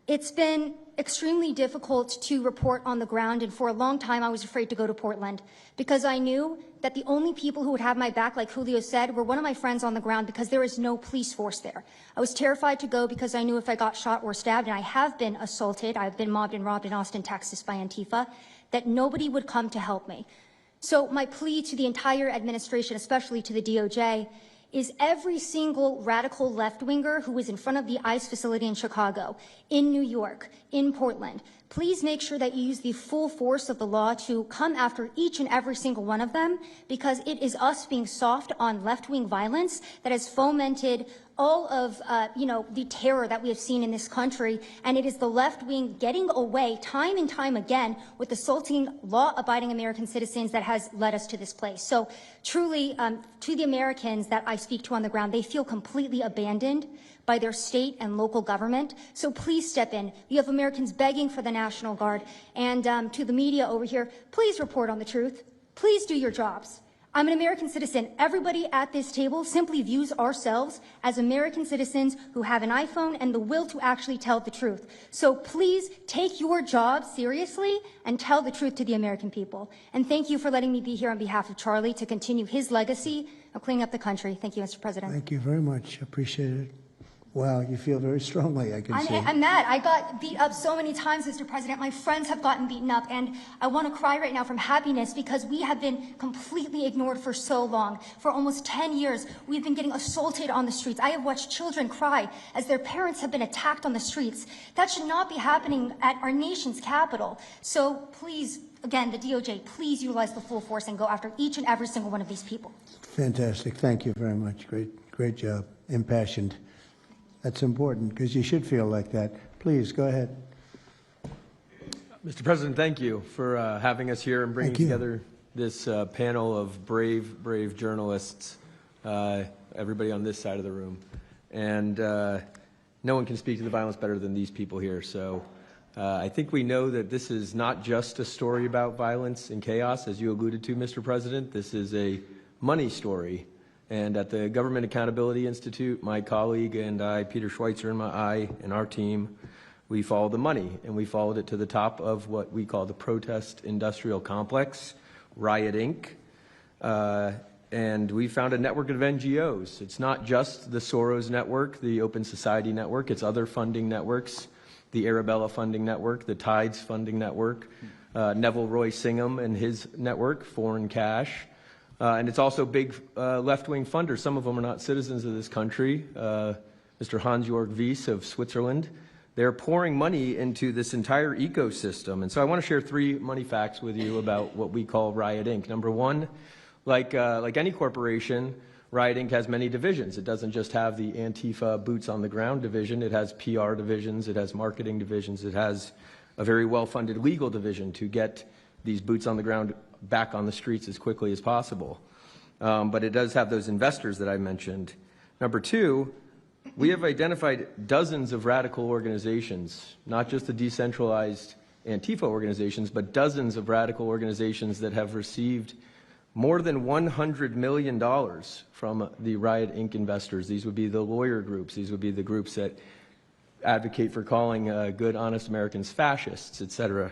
It's been extremely difficult to report on the ground, and for a long time I was afraid to go to Portland because I knew that the only people who would have my back, like Julio said, were one of my friends on the ground because there is no police force there. I was terrified to go because I knew if I got shot or stabbed, and I have been assaulted, I've been mobbed and robbed in Austin, Texas by Antifa, that nobody would come to help me. So my plea to the entire administration, especially to the DOJ, is every single radical left-winger who is in front of the ICE facility in Chicago, in New York, in Portland, please make sure that you use the full force of the law to come after each and every single one of them, because it is us being soft on left-wing violence that has fomented all of, the terror that we have seen in this country, and it is the left wing getting away time and time again with assaulting law-abiding American citizens that has led us to this place. So truly, to the Americans that I speak to on the ground, they feel completely abandoned by their state and local government. So please step in. You have Americans begging for the National Guard. And to the media over here, please report on the truth. Please do your jobs. I'm an American citizen. Everybody at this table simply views ourselves as American citizens who have an iPhone and the will to actually tell the truth. So please take your job seriously and tell the truth to the American people. And thank you for letting me be here on behalf of Charlie to continue his legacy of cleaning up the country. Thank you, Mr. President. Thank you very much. Appreciate it. Wow, you feel very strongly, I can see. I'm mad. I got beat up so many times, Mr. President. My friends have gotten beaten up, and I want to cry right now from happiness because we have been completely ignored for so long. For almost 10 years, we've been getting assaulted on the streets. I have watched children cry as their parents have been attacked on the streets. That should not be happening at our nation's capital. So please, again, the DOJ, please utilize the full force and go after each and every single one of these people. Fantastic. Thank you very much. Great job. Impassioned. That's important because you should feel like that. Please, go ahead. Mr. President, thank you for having us here and bringing together this panel of brave journalists, everybody on this side of the room. And no one can speak to the violence better than these people here. So I think we know that this is not just a story about violence and chaos, as you alluded to, Mr. President. This is a money story. And at the Government Accountability Institute, my colleague and I, Peter Schweitzer and our team, we followed the money, and we followed it to the top of what we call the protest industrial complex, Riot Inc. And we found a network of NGOs. It's not just the Soros network, the Open Society network, it's other funding networks, the Arabella funding network, the Tides funding network, Neville Roy Singham and his network, Foreign Cash. And it's also big left-wing funders. Some of them are not citizens of this country. Mr. Hans-Jörg Wyss of Switzerland. They're pouring money into this entire ecosystem. And so I want to share 3 money facts with you about what we call Riot Inc. Number one, like any corporation, Riot Inc. has many divisions. It doesn't just have the Antifa boots on the ground division. It has PR divisions. It has marketing divisions. It has a very well-funded legal division to get these boots on the ground back on the streets as quickly as possible. But it does have those investors that I mentioned. Number 2, we have identified dozens of radical organizations, not just the decentralized Antifa organizations, but dozens of radical organizations that have received more than $100 million from the Riot Inc. investors. These would be the lawyer groups. These would be the groups that advocate for calling good, honest Americans fascists, et cetera.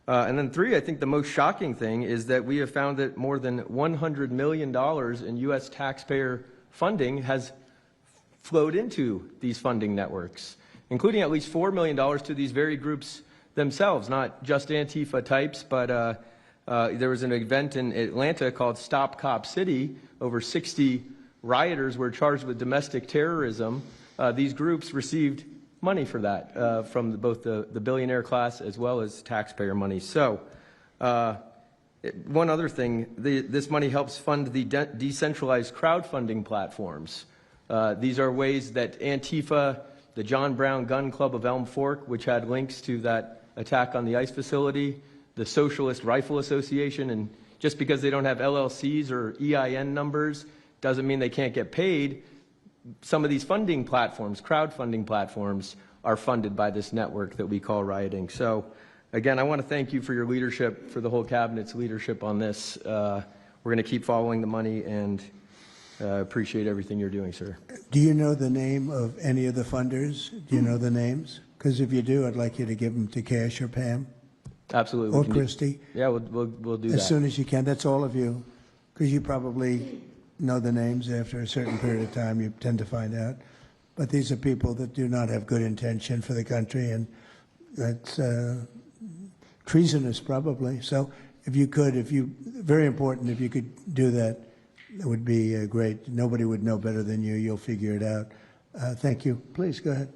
And then 3, I think the most shocking thing is that we have found that more than $100 million in U.S. taxpayer funding has flowed into these funding networks, including at least $4 million to these very groups themselves, not just Antifa types, but there was an event in Atlanta called Stop Cop City. Over 60 rioters were charged with domestic terrorism. These groups received money for that from both the billionaire class as well as taxpayer money. So one other thing, this money helps fund the decentralized crowdfunding platforms. These are ways that Antifa, the John Brown Gun Club of Elm Fork, which had links to that attack on the ICE facility, the Socialist Rifle Association, and just because they don't have LLCs or EIN numbers doesn't mean they can't get paid. Some of these funding platforms, crowdfunding platforms, are funded by this network that we call rioting. So again, I want to thank you for your leadership, for the whole cabinet's leadership on this. We're going to keep following the money and appreciate everything you're doing, sir. Do you know the name of any of the funders? Do you know the names? Because if you do, I'd like you to give them to Cash or Pam. Absolutely. Or Christy. Yeah, we'll do that. As soon as you can. That's all of you. Because you probably know the names after a certain period of time. You tend to find out. But these are people that do not have good intention for the country, and that's treasonous probably. So if you could, very important, if you could do that, that would be great. Nobody would know better than you. You'll figure it out. Thank you. Please go ahead.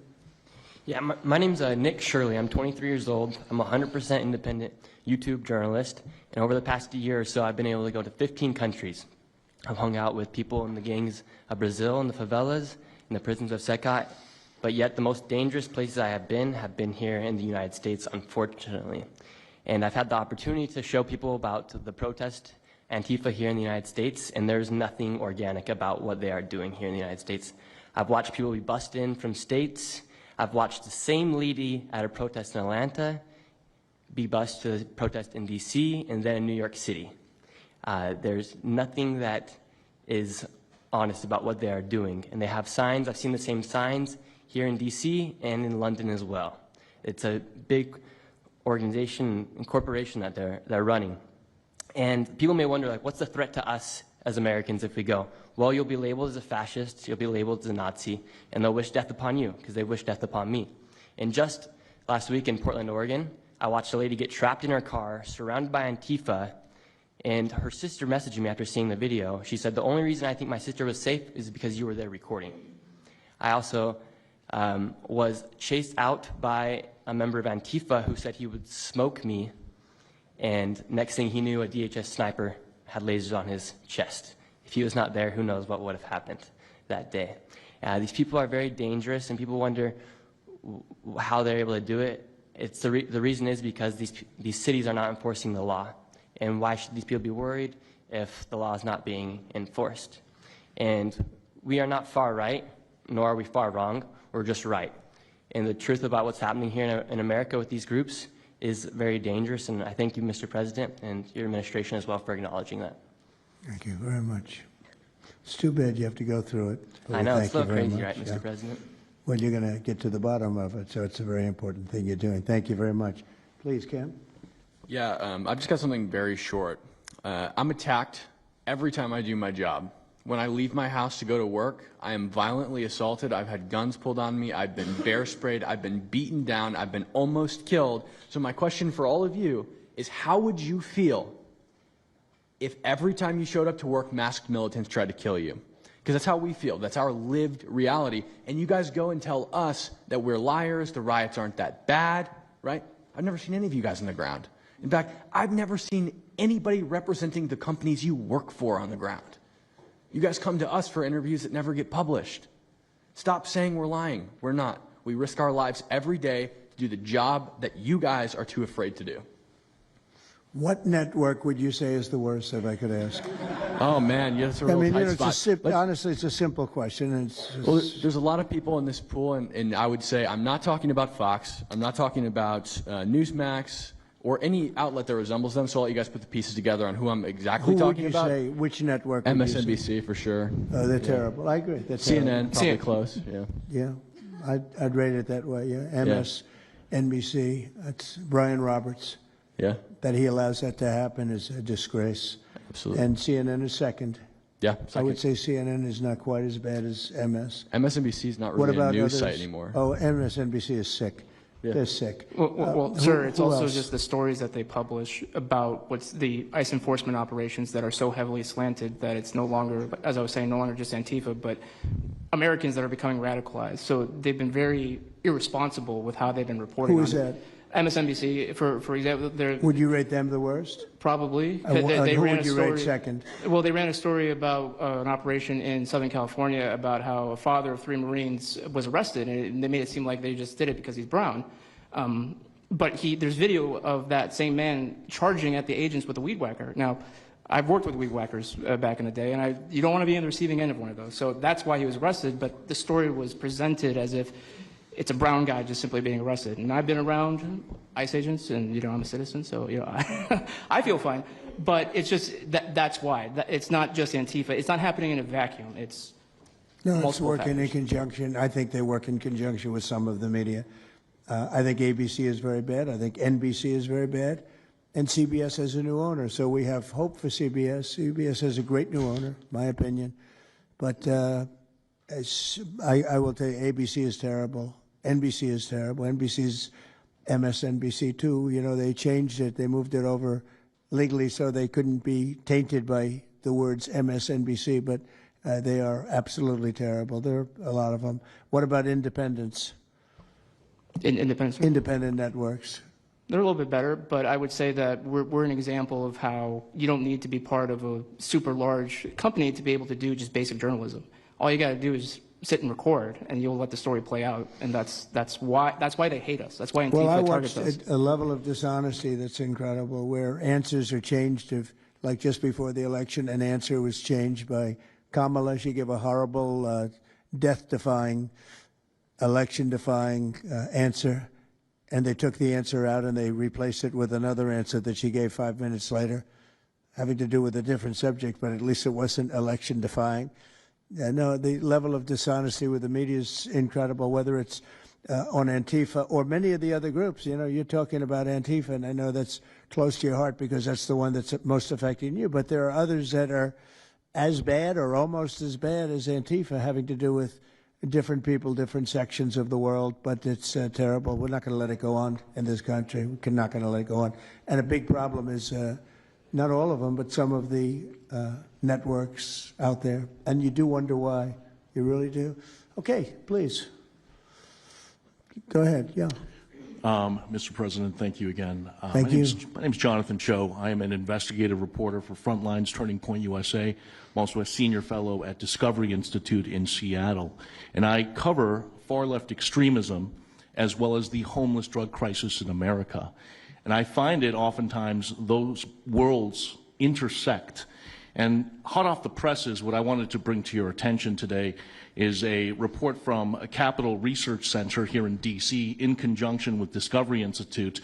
Yeah, my name's Nick Shirley. I'm 23 years old. I'm a 100% independent YouTube journalist. And over the past year or so, I've been able to go to 15 countries. I've hung out with people in the gangs of Brazil, in the favelas, in the prisons of Secot. But yet the most dangerous places I have been here in the United States, unfortunately. And I've had the opportunity to show people about the protest Antifa here in the United States, and there's nothing organic about what they are doing here in the United States. I've watched people be bussed in from states. I've watched the same lady at a protest in Atlanta be bused to a protest in DC and then in New York City. There's nothing that is honest about what they are doing. And they have signs. I've seen the same signs here in DC and in London as well. It's a big organization and corporation that they're running. And people may wonder, like, what's the threat to us as Americans if we go? Well, you'll be labeled as a fascist, you'll be labeled as a Nazi, and they'll wish death upon you because they wish death upon me. And just last week in Portland, Oregon, I watched a lady get trapped in her car, surrounded by Antifa, and her sister messaged me after seeing the video. She said, the only reason I think my sister was safe is because you were there recording. I also was chased out by a member of Antifa who said he would smoke me, and next thing he knew, a DHS sniper had lasers on his chest. If he was not there, who knows what would have happened that day. These people are very dangerous, and people wonder how they're able to do it. The reason is because these cities are not enforcing the law. And why should these people be worried if the law is not being enforced? And we are not far right, nor are we far wrong. We're just right. And the truth about what's happening here in America with these groups is very dangerous, and I thank you, Mr. President, and your administration as well for acknowledging that. Thank you very much. It's too bad you have to go through it. I know, it's so crazy, much. right, Mr. President? Well, you're going to get to the bottom of it, so it's a very important thing you're doing. Thank you very much. Please, Cam. Yeah, I've just got something very short. I'm attacked every time I do my job. When I leave my house to go to work, I am violently assaulted. I've had guns pulled on me. I've been bear sprayed. I've been beaten down. I've been almost killed. So my question for all of you is, how would you feel if every time you showed up to work, masked militants tried to kill you? Because that's how we feel. That's our lived reality. And you guys go and tell us that we're liars, the riots aren't that bad, right? I've never seen any of you guys on the ground. In fact, I've never seen anybody representing the companies you work for on the ground. You guys come to us for interviews that never get published. Stop saying we're lying. We're not. We risk our lives every day to do the job that you guys are too afraid to do. What network would you say is the worst, if I could ask? Oh, man, yeah, that's a real tight spot. Honestly, it's a simple question. Well, there's a lot of people in this pool, and I would say I'm not talking about Fox. I'm not talking about Newsmax or any outlet that resembles them, so I'll let you guys put the pieces together on who I'm exactly talking about. Who would you say, which network would you say? MSNBC, for sure. Oh, they're terrible. I agree. They're CNN, probably close, yeah. Yeah, I'd rate it that way, yeah. MSNBC, that's Brian Roberts. Yeah. That he allows that to happen is a disgrace. Absolutely. And CNN is second. Yeah, I would say CNN is not quite as bad as MS. MSNBC is not really a news site anymore. Oh, MSNBC is sick. Yeah. They're sick. Well, sir, it's also else? just the stories that they publish about what's the ICE enforcement operations that are so heavily slanted that it's no longer, as I was saying, no longer just Antifa, but Americans that are becoming radicalized. So they've been very irresponsible with how they've been reporting. Who is that? MSNBC, for example, they're... Would you rate them the worst? Probably. Who would you rate second? Well, they ran a story about an operation in Southern California about how a father of 3 Marines was arrested, and they made it seem like they just did it because he's brown. But there's video of that same man charging at the agents with a weed whacker. Now, I've worked with weed whackers back in the day, and you don't want to be on the receiving end of one of those. So that's why he was arrested, but the story was presented as if it's a brown guy just simply being arrested. And I've been around ICE agents, and, I'm a citizen, so, I feel fine. But it's just, that's why. It's not just Antifa. It's not happening in a vacuum. It's No, it's working factors. in conjunction. I think they work in conjunction with some of the media. I think ABC is very bad. I think NBC is very bad. And CBS has a new owner, so we have hope for CBS. CBS has a great new owner, my opinion. But I will tell you, ABC is terrible. NBC is terrible. NBC's MSNBC too. They changed it. They moved it over legally so they couldn't be tainted by the words MSNBC, but they are absolutely terrible. There are a lot of them. What about independents? Independent networks. They're a little bit better, but I would say that we're an example of how you don't need to be part of a super large company to be able to do just basic journalism. All you got to do is sit and record, and you'll let the story play out. And that's why they hate us. That's why Antifa targets us. Well, I watched a level of dishonesty that's incredible, where answers are changed. Like just before the election, an answer was changed by Kamala. She gave a horrible, death-defying, election-defying answer. And they took the answer out and they replaced it with another answer that she gave 5 minutes later, having to do with a different subject, but at least it wasn't election-defying. No, the level of dishonesty with the media is incredible, whether it's on Antifa or many of the other groups. You're talking about Antifa, and I know that's close to your heart because that's the one that's most affecting you. But there are others that are as bad or almost as bad as Antifa, having to do with different people, different sections of the world, but it's terrible. We're not going to let it go on in this country. We're not going to let it go on. And a big problem is not all of them, but some of the networks out there. And you do wonder why. You really do. Okay, please. Go ahead. Yeah. Mr. President, thank you again. Thank you. My name is Jonathan Cho. I am an investigative reporter for Frontlines Turning Point USA. I'm also a senior fellow at Discovery Institute in Seattle. And I cover far-left extremism as well as the homeless drug crisis in America. And I find it oftentimes those worlds intersect. And hot off the presses, what I wanted to bring to your attention today is a report from a Capital Research Center here in D.C. in conjunction with Discovery Institute.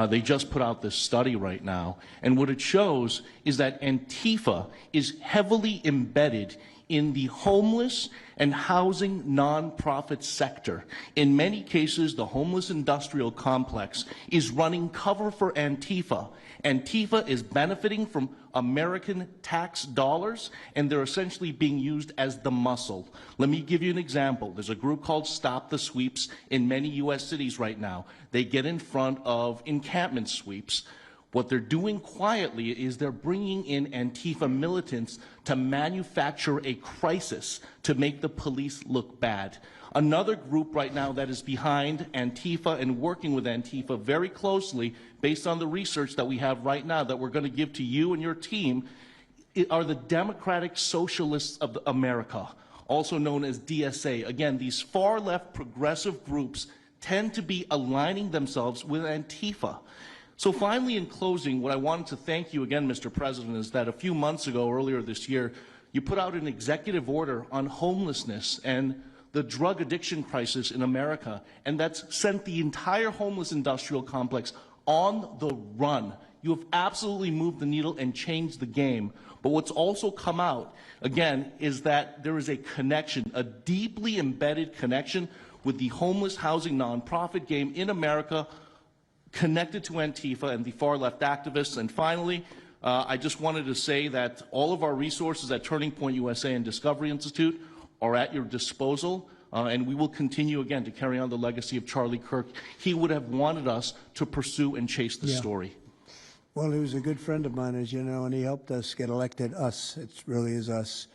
They just put out this study right now. And what it shows is that Antifa is heavily embedded in the homeless and housing nonprofit sector. In many cases, the homeless industrial complex is running cover for Antifa. Antifa is benefiting from American tax dollars, and they're essentially being used as the muscle. Let me give you an example. There's a group called Stop the Sweeps in many U.S. cities right now. They get in front of encampment sweeps. What they're doing quietly is they're bringing in Antifa militants to manufacture a crisis to make the police look bad. Another group right now that is behind Antifa and working with Antifa very closely, based on the research that we have right now that we're going to give to you and your team, are the Democratic Socialists of America, also known as DSA. Again, these far-left progressive groups tend to be aligning themselves with Antifa. So finally, in closing, what I wanted to thank you again, Mr. President, is that a few months ago, earlier this year, you put out an executive order on homelessness and the drug addiction crisis in America, and that's sent the entire homeless industrial complex on the run. You have absolutely moved the needle and changed the game. But what's also come out, again, is that there is a connection, a deeply embedded connection with the homeless housing nonprofit game in America, connected to Antifa and the far-left activists. And finally, I just wanted to say that all of our resources at Turning Point USA and Discovery Institute are at your disposal, and we will continue, again, to carry on the legacy of Charlie Kirk. He would have wanted us to pursue and chase the story. Well, he was a good friend of mine, as you know, and he helped us get elected. Us, it really is us.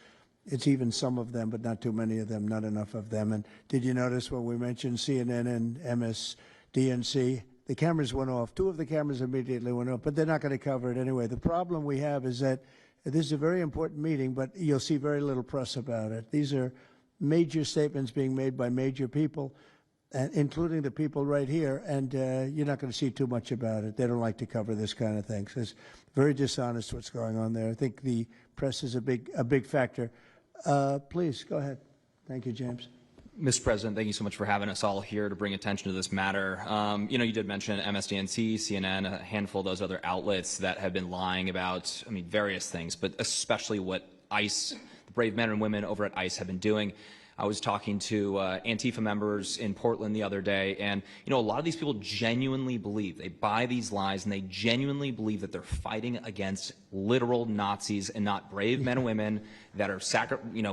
It's even some of them, but not too many of them, not enough of them. And did you notice when we mentioned CNN and MSDNC, the cameras went off. 2 of the cameras immediately went off, but they're not going to cover it anyway. The problem we have is that this is a very important meeting, but you'll see very little press about it. These are major statements being made by major people. and including the people right here, and you're not going to see too much about it. They don't like to cover this kind of thing. So it's very dishonest what's going on there. I think the press is a big factor. Please, go ahead. Thank you, James. Mr. President, thank you so much for having us all here to bring attention to this matter. You know, you did mention MSDNC, CNN, a handful of those other outlets that have been lying about, I mean, various things, but especially what ICE, the brave men and women over at ICE have been doing. I was talking to Antifa members in Portland the other day, and, you know, a lot of these people genuinely believe, they buy these lies, and they genuinely believe that they're fighting against literal Nazis and not brave men and women that are,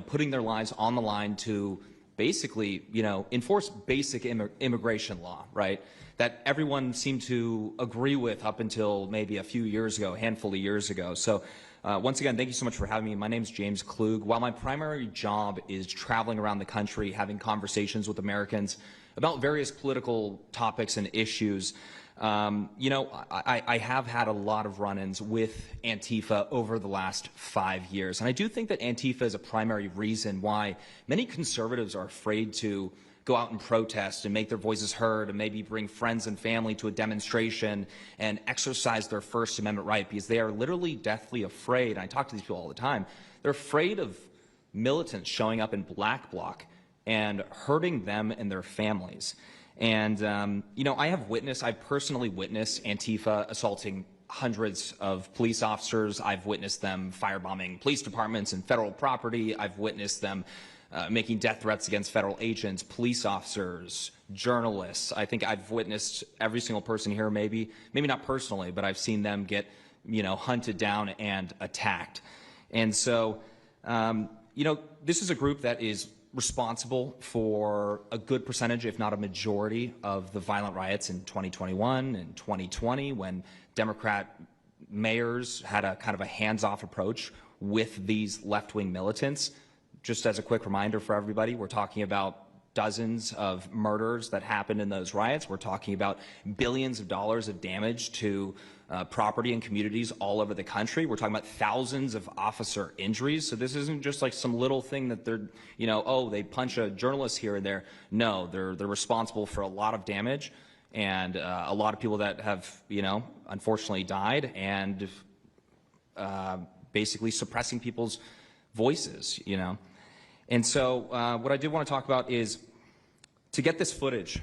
putting their lives on the line to basically, enforce basic immigration law, right? That everyone seemed to agree with up until maybe a few years ago, a handful of years ago. So once again, thank you so much for having me. My name is James Klug. While my primary job is traveling around the country, having conversations with Americans about various political topics and issues, I have had a lot of run-ins with Antifa over the last 5 years. And I do think that Antifa is a primary reason why many conservatives are afraid to go out and protest and make their voices heard and maybe bring friends and family to a demonstration and exercise their First Amendment right, because they are literally deathly afraid. And I talk to these people all the time. They're afraid of militants showing up in black bloc and hurting them and their families. And, I've personally witnessed Antifa assaulting hundreds of police officers. I've witnessed them firebombing police departments and federal property. I've witnessed them making death threats against federal agents, police officers, journalists. I think I've witnessed every single person here, maybe not personally, but I've seen them get, hunted down and attacked. And so, this is a group that is responsible for a good percentage, if not a majority, of the violent riots in 2021 and 2020, when Democrat mayors had a kind of a hands-off approach with these left-wing militants. Just as a quick reminder for everybody, we're talking about dozens of murders that happened in those riots. We're talking about billions of dollars of damage to property and communities all over the country. We're talking about thousands of officer injuries. So this isn't just like some little thing that they're, they punch a journalist here and there. No, they're responsible for a lot of damage and a lot of people that have, unfortunately died and basically suppressing people's voices, And so what I did want to talk about is to get this footage,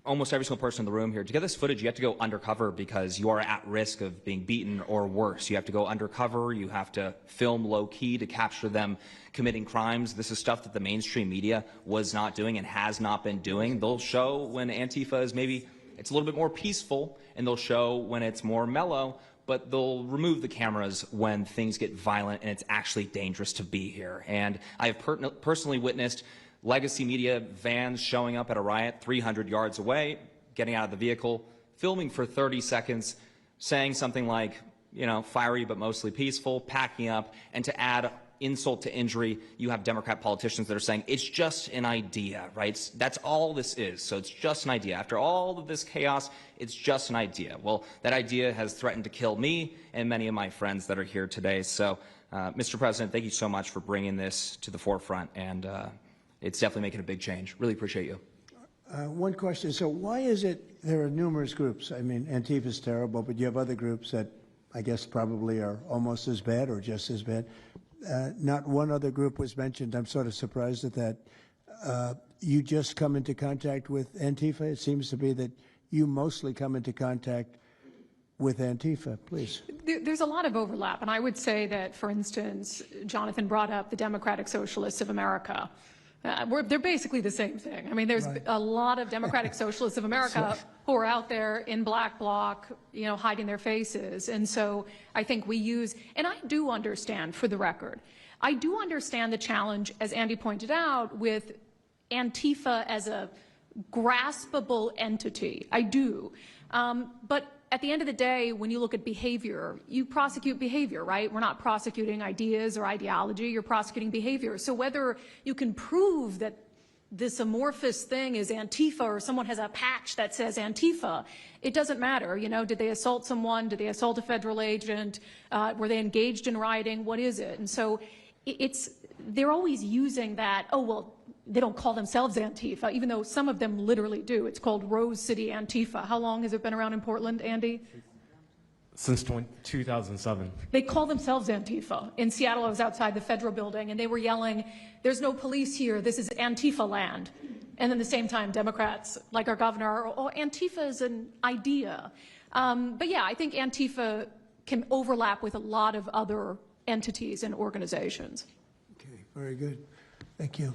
almost every single person in the room here, to get this footage, you have to go undercover because you are at risk of being beaten or worse. You have to go undercover. You have to film low-key to capture them committing crimes. This is stuff that the mainstream media was not doing and has not been doing. They'll show when Antifa is maybe, it's a little bit more peaceful, and they'll show when it's more mellow, but they'll remove the cameras when things get violent and it's actually dangerous to be here. And I have personally witnessed legacy media vans showing up at a riot 300 yards away, getting out of the vehicle, filming for 30 seconds, saying something like, fiery but mostly peaceful, packing up, and to add insult to injury, you have Democrat politicians that are saying, it's just an idea, right? That's all this is, so it's just an idea. After all of this chaos, it's just an idea. Well, that idea has threatened to kill me and many of my friends that are here today. So, Mr. President, thank you so much for bringing this to the forefront, and it's definitely making a big change. Really appreciate you. One question. So why is it there are numerous groups? I mean, Antifa is terrible, but you have other groups that I guess probably are almost as bad or just as bad. Not one other group was mentioned. I'm sort of surprised at that. You just come into contact with Antifa? It seems to be that you mostly come into contact with Antifa, please. There's a lot of overlap, and I would say that, for instance, Jonathan brought up the Democratic Socialists of America. They're basically the same thing. I mean, there's a lot of Democratic Socialists of America who are out there in black bloc, hiding their faces. And so I think we use, and I do understand, for the record, I do understand the challenge, as Andy pointed out, with Antifa as a graspable entity. I do. But at the end of the day, when you look at behavior, you prosecute behavior, right? We're not prosecuting ideas or ideology, you're prosecuting behavior. So whether you can prove that this amorphous thing is Antifa or someone has a patch that says Antifa, it doesn't matter. Did they assault someone? Did they assault a federal agent? Were they engaged in rioting? What is it? And so they're always using that, oh, well, they don't call themselves Antifa, even though some of them literally do. It's called Rose City Antifa. How long has it been around in Portland, Andy? Since 2007. They call themselves Antifa. In Seattle, I was outside the federal building, and they were yelling, "There's no police here. This is Antifa land." And then at the same time, Democrats, like our governor, "Oh, Antifa is an idea." But yeah, I think Antifa can overlap with a lot of other entities and organizations. Okay, very good. Thank you.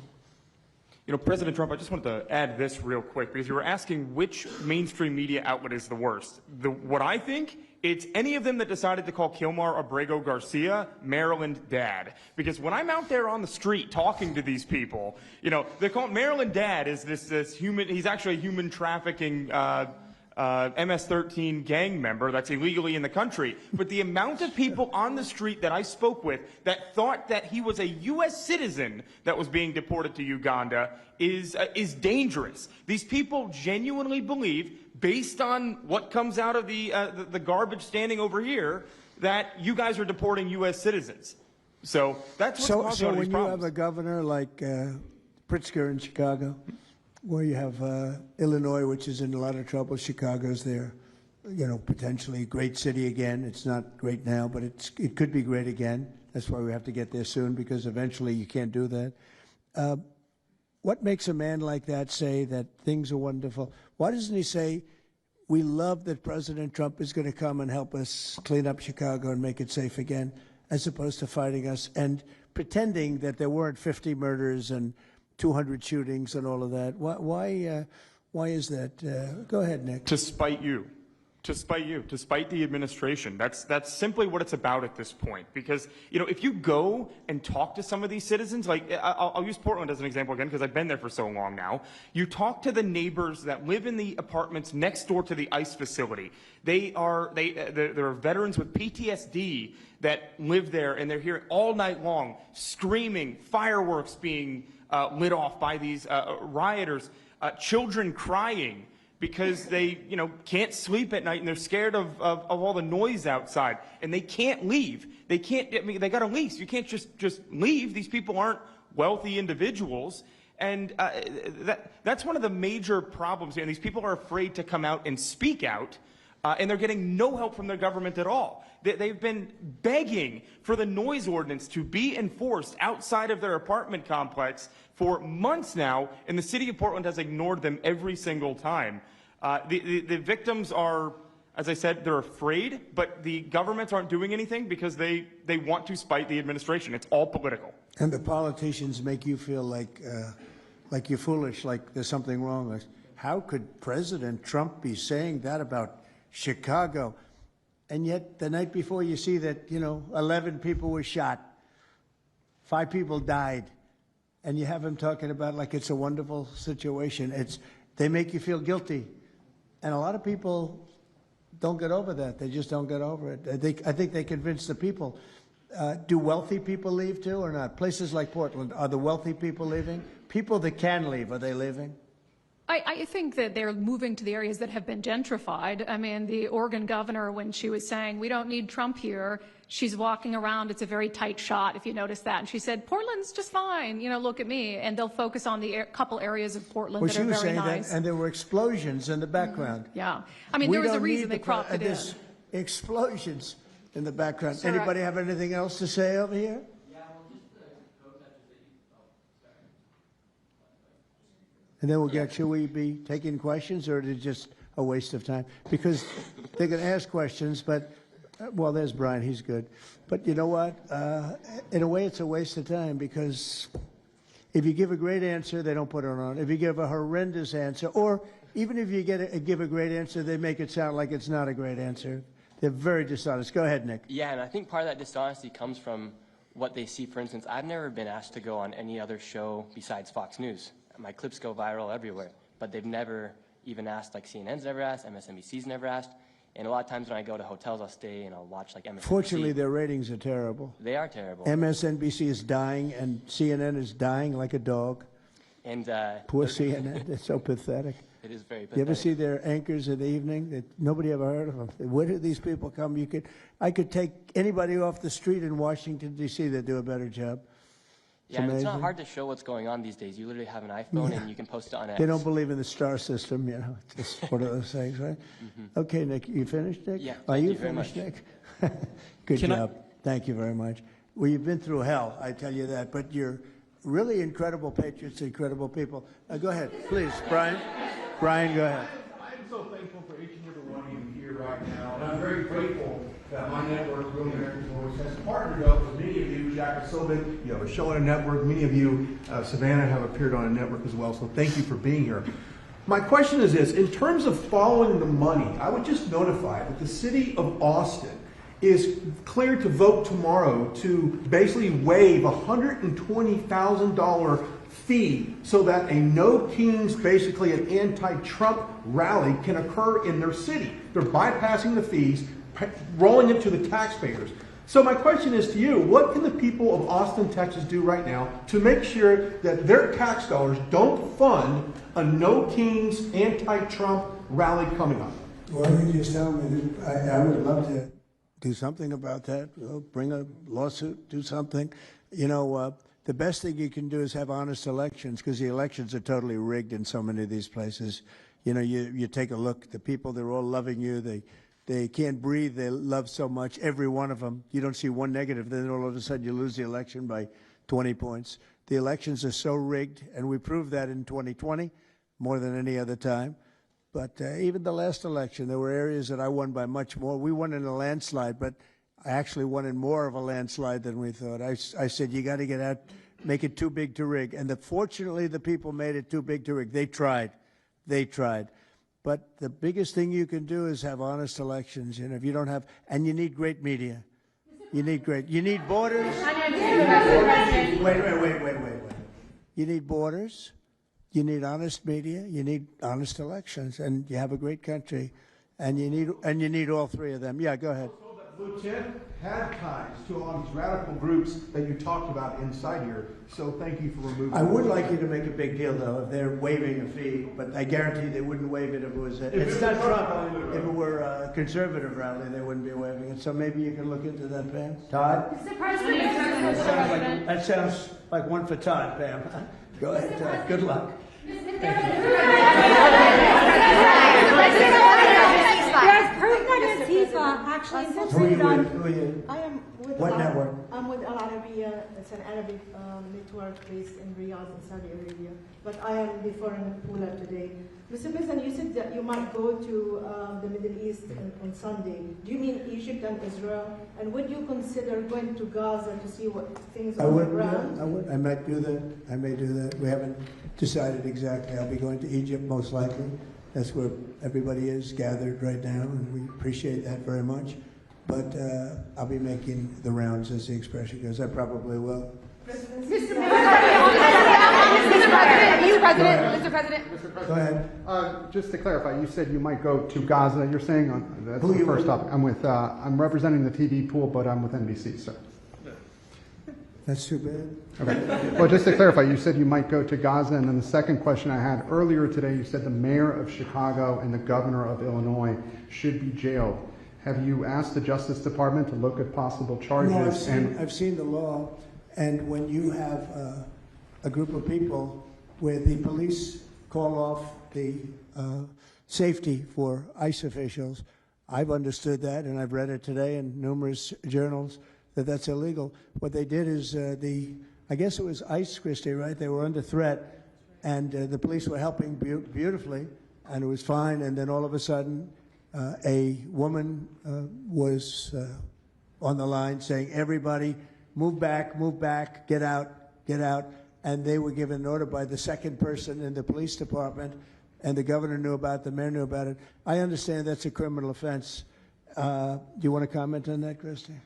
You know, President Trump, I just wanted to add this real quick, because you were asking which mainstream media outlet is the worst. What I think, it's any of them that decided to call Kilmar Abrego Garcia Maryland Dad. Because when I'm out there on the street talking to these people, you know, they call Maryland Dad is this human, he's actually a human trafficking MS-13 gang member that's illegally in the country. But the amount of people on the street that I spoke with that thought that he was a U.S. citizen that was being deported to Uganda is dangerous. These people genuinely believe, based on what comes out of the garbage standing over here, that you guys are deporting U.S. citizens. So that's what's causing all these problems. So when you have a governor like Pritzker in Chicago, where you have Illinois, which is in a lot of trouble, Chicago's there, you know, potentially a great city again. It's not great now, but it could be great again. That's why we have to get there soon, because eventually you can't do that. What makes a man like that say that things are wonderful? Why doesn't he say, we love that President Trump is going to come and help us clean up Chicago and make it safe again, as opposed to fighting us and pretending that there weren't 50 murders and 200 shootings and all of that? Why is that? Go ahead, Nick. To spite you. To spite you, to spite the administration. That's simply what it's about at this point. Because, you know, if you go and talk to some of these citizens, like I'll use Portland as an example again, because I've been there for so long now. You talk to the neighbors that live in the apartments next door to the ICE facility. There are veterans with PTSD that live there, and they're here all night long, screaming, fireworks being lit off by these rioters, children crying, because they, you know, can't sleep at night and they're scared of all the noise outside, and they can't leave. They can't. I mean, they got a lease. You can't just leave. These people aren't wealthy individuals, and that's one of the major problems here. And these people are afraid to come out and speak out, and they're getting no help from their government at all. They've been begging for the noise ordinance to be enforced outside of their apartment complex for months now, and the city of Portland has ignored them every single time. The victims are, as I said, they're afraid, but the governments aren't doing anything because they want to spite the administration. It's all political. And the politicians make you feel like you're foolish, like there's something wrong. Like, how could President Trump be saying that about Chicago? And yet, the night before, you see that, you know, 11 people were shot, 5 people died, and you have him talking about like it's a wonderful situation. They make you feel guilty. And a lot of people don't get over that. They just don't get over it. I think they convince the people. Do wealthy people leave too or not? Places like Portland, are the wealthy people leaving? People that can leave, are they leaving? I think that they're moving to the areas that have been gentrified. I mean, the Oregon governor, when she was saying, we don't need Trump here, she's walking around. It's a very tight shot, if you notice that. And she said, Portland's just fine. You know, look at me. And they'll focus on the couple areas of Portland that are very nice. Well, she was saying that, and there were explosions in the background. Yeah. I mean, there was a reason they cropped it in. Explosions in the background. Sir, anybody have anything else to say over here? And then we'll get, should we be taking questions, or is it just a waste of time? Because they're going to ask questions, but, well, there's Brian, he's good. But you know what? In a way, it's a waste of time, because if you give a great answer, they don't put it on. If you give a horrendous answer, or even if you give a great answer, they make it sound like it's not a great answer. They're very dishonest. Go ahead, Nick. Yeah, and I think part of that dishonesty comes from what they see. For instance, I've never been asked to go on any other show besides Fox News. My clips go viral everywhere, but they've never even asked, like CNN's never asked, MSNBC's never asked, and a lot of times when I go to hotels, I'll stay and I'll watch like MSNBC. Fortunately, their ratings are terrible. They are terrible. MSNBC is dying, and CNN is dying like a dog. And poor CNN, it's so pathetic. It is very pathetic. You ever see their anchors in the evening? That nobody ever heard of them. Where did these people come? I could take anybody off the street in Washington, D.C. that do a better job. Yeah, and it's not amazing. hard to show what's going on these days. You literally have an iPhone and you can post it on X. They don't believe in the star system, you know, it's just one of those things, right? Okay, Nick, you finished, Nick? Yeah, Are thank you you very finished, much. Nick? Good Can I- job. Thank you very much. Well, you've been through hell, I tell you that, but you're really incredible patriots, incredible people. Go ahead, please, Brian. Brian, go ahead. I'm so thankful for each and every one of you here right now, and I'm very grateful that my network, Real American Voice, has partnered up with many of you. Jack is so big, you have a show on a network. Many of you, Savannah, have appeared on a network as well, so thank you for being here. My question is this: in terms of following the money, I would just notify that the city of Austin is cleared to vote tomorrow to basically waive a $120,000 fee so that a No Kings, basically an anti-Trump rally, can occur in their city. They're bypassing the fees, rolling it to the taxpayers. So my question is to you: what can the people of Austin, Texas do right now to make sure that their tax dollars don't fund a No Kings anti-Trump rally coming up? Why would you tell me that? I would love to do something about that. Bring a lawsuit, do something. You know, the best thing you can do is have honest elections, because the elections are totally rigged in so many of these places. You know, you take a look, the people, they're all loving you. They can't breathe. They love so much, every one of them. You don't see one negative, then all of a sudden you lose the election by 20 points. The elections are so rigged, and we proved that in 2020 more than any other time. But even the last election, there were areas that I won by much more. We won in a landslide, but I actually won in more of a landslide than we thought. I said, you got to get out, make it too big to rig. And fortunately, the people made it too big to rig. They tried. They tried. But the biggest thing you can do is have honest elections. You know, if you don't have, and you need great media. You need borders. Wait. You need borders. You need honest media, you need honest elections, and you have a great country, and you need all three of them. Yeah, go ahead. Lieutenant had ties to all these radical groups that you talked about inside here, so thank you for removing I would like you to make a big deal, though, if they're waiving a fee, but I guarantee they wouldn't waive it if it was it's not Trump. If it were a conservative rally, they wouldn't be waiving it. So maybe you can look into that, Pam. Todd? Mr. President, That sounds like one for Todd, Pam. Go ahead, Todd. Good luck. There's proof that Antifa actually infiltrated on. Who are you? I am with What network? I'm with Al Arabiya. It's an Arabic network based in Riyadh in Saudi Arabia. But I am before in Pula today. Mr. President, you said that you might go to the Middle East on Sunday. Do you mean Egypt and Israel? And would you consider going to Gaza to see what things are on the ground? I would. I might do that. I may do that. We haven't decided exactly. I'll be going to Egypt most likely. That's where everybody is gathered right now, and we appreciate that very much. But I'll be making the rounds, as the expression goes. I probably will. Mr. President. Go ahead. Just to clarify, you said you might go to Gaza. You're saying that's Who the you first with? topic. I'm representing the TV pool, but I'm with NBC, sir. That's too bad. Okay. Well, just to clarify, you said you might go to Gaza, and then the second question I had earlier today, you said the mayor of Chicago and the governor of Illinois should be jailed. Have you asked the Justice Department to look at possible charges? No, I've seen the law, and when you have a group of people where the police call off the safety for ICE officials, I've understood that, and I've read it today in numerous journals, that's illegal. What they did is I guess it was ICE, Christie, right? They were under threat, and the police were helping beautifully, and it was fine. And then all of a sudden, a woman was on the line saying, "Everybody, move back, get out, get out." And they were given an order by the second person in the police department, and the governor knew about it, the mayor knew about it. I understand that's a criminal offense. Do you want to comment on that, Christie?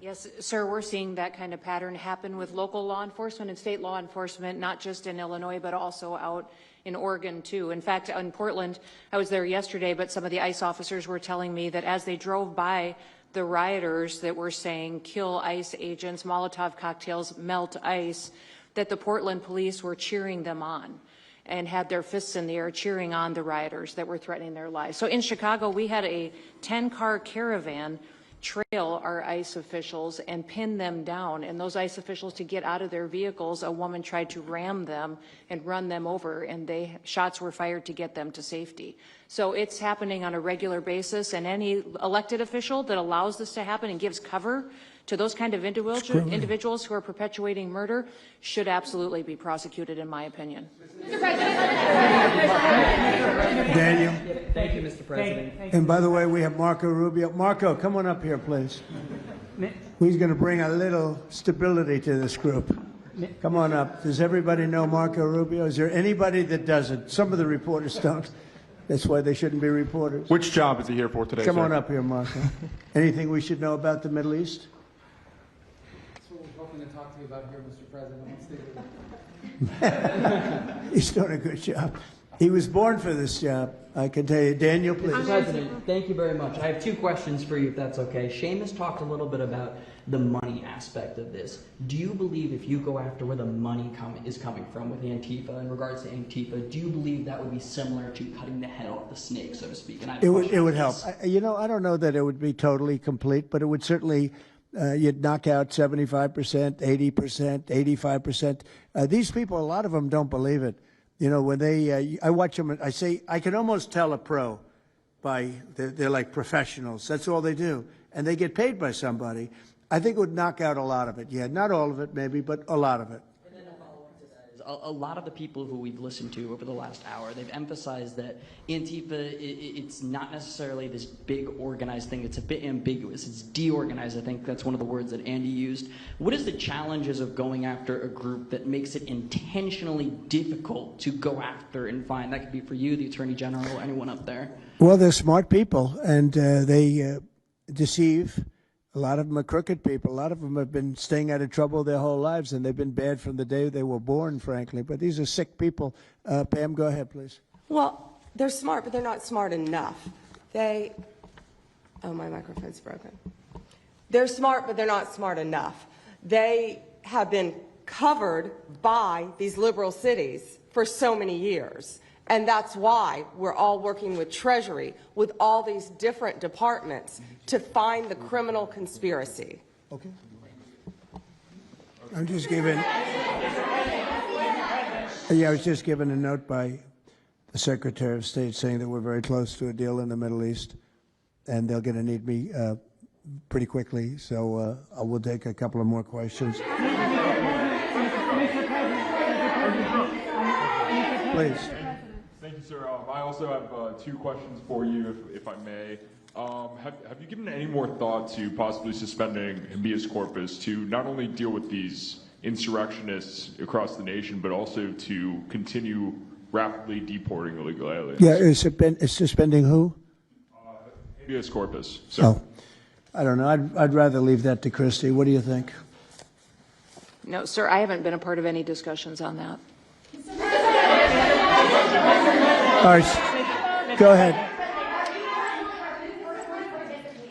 Yes, sir, we're seeing that kind of pattern happen with local law enforcement and state law enforcement, not just in Illinois, but also out in Oregon, too. In fact, in Portland, I was there yesterday, but some of the ICE officers were telling me that as they drove by the rioters that were saying, "Kill ICE agents, Molotov cocktails, melt ICE," that the Portland police were cheering them on and had their fists in the air cheering on the rioters that were threatening their lives. So in Chicago, we had a 10-car caravan trail our ICE officials and pin them down. And those ICE officials, to get out of their vehicles, a woman tried to ram them and run them over, and shots were fired to get them to safety. So it's happening on a regular basis, and any elected official that allows this to happen and gives cover to those kind of individuals who are perpetuating murder should absolutely be prosecuted, in my opinion. Daniel. Thank you, Mr. President. And by the way, we have Marco Rubio. Marco, come on up here, please. He's going to bring a little stability to this group. Come on up. Does everybody know Marco Rubio? Is there anybody that doesn't? Some of the reporters don't. That's why they shouldn't be reporters. Which job is he here for today, Come sir? on up here, Marco. Anything we should know about the Middle East? That's what we're hoping to talk to you about here, Mr. President. He's doing a good job. He was born for this job, I can tell you. Daniel, please. Mr. President, thank you very much. I have two questions for you, if that's okay. Seamus talked a little bit about the money aspect of this. Do you believe if you go after where the money is coming from with Antifa, in regards to Antifa, do you believe that would be similar to cutting the head off the snake, so to speak? And It would help. You know, I don't know that it would be totally complete, but it would certainly, you'd knock out 75%, 80%, 85%. These people, a lot of them don't believe it. You know, when they, I watch them, I say, I can almost tell a pro by, they're like professionals. That's all they do. And they get paid by somebody. I think it would knock out a lot of it. Yeah, not all of it maybe, but a lot of it. And then a follow-up to that is a lot of the people who we've listened to over the last hour, they've emphasized that Antifa, it's not necessarily this big organized thing. It's a bit ambiguous. It's de-organized. I think that's one of the words that Andy used. What is the challenges of going after a group that makes it intentionally difficult to go after and find? That could be for you, the Attorney General, anyone up there. Well, they're smart people, and they deceive. A lot of them are crooked people. A lot of them have been staying out of trouble their whole lives, and they've been bad from the day they were born, frankly. But these are sick people. Pam, go ahead, please. Well, they're smart, but they're not smart enough. Oh, my microphone's broken. They're smart, but they're not smart enough. They have been covered by these liberal cities for so many years. And that's why we're all working with Treasury, with all these different departments, to find the criminal conspiracy. Okay. I'm just giving. Yeah, I was just given a note by the Secretary of State saying that we're very close to a deal in the Middle East, and they're going to need me pretty quickly. So I will take a couple of more questions. Please. Thank you, sir. I also have two questions for you, if I may. Have you given any more thought to possibly suspending habeas corpus to not only deal with these insurrectionists across the nation, but also to continue rapidly deporting illegal aliens? Yeah, is suspending who? Habeas corpus. Sir. Oh, I don't know. I'd rather leave that to Christie. What do you think? No, sir, I haven't been a part of any discussions on that. All right, go ahead.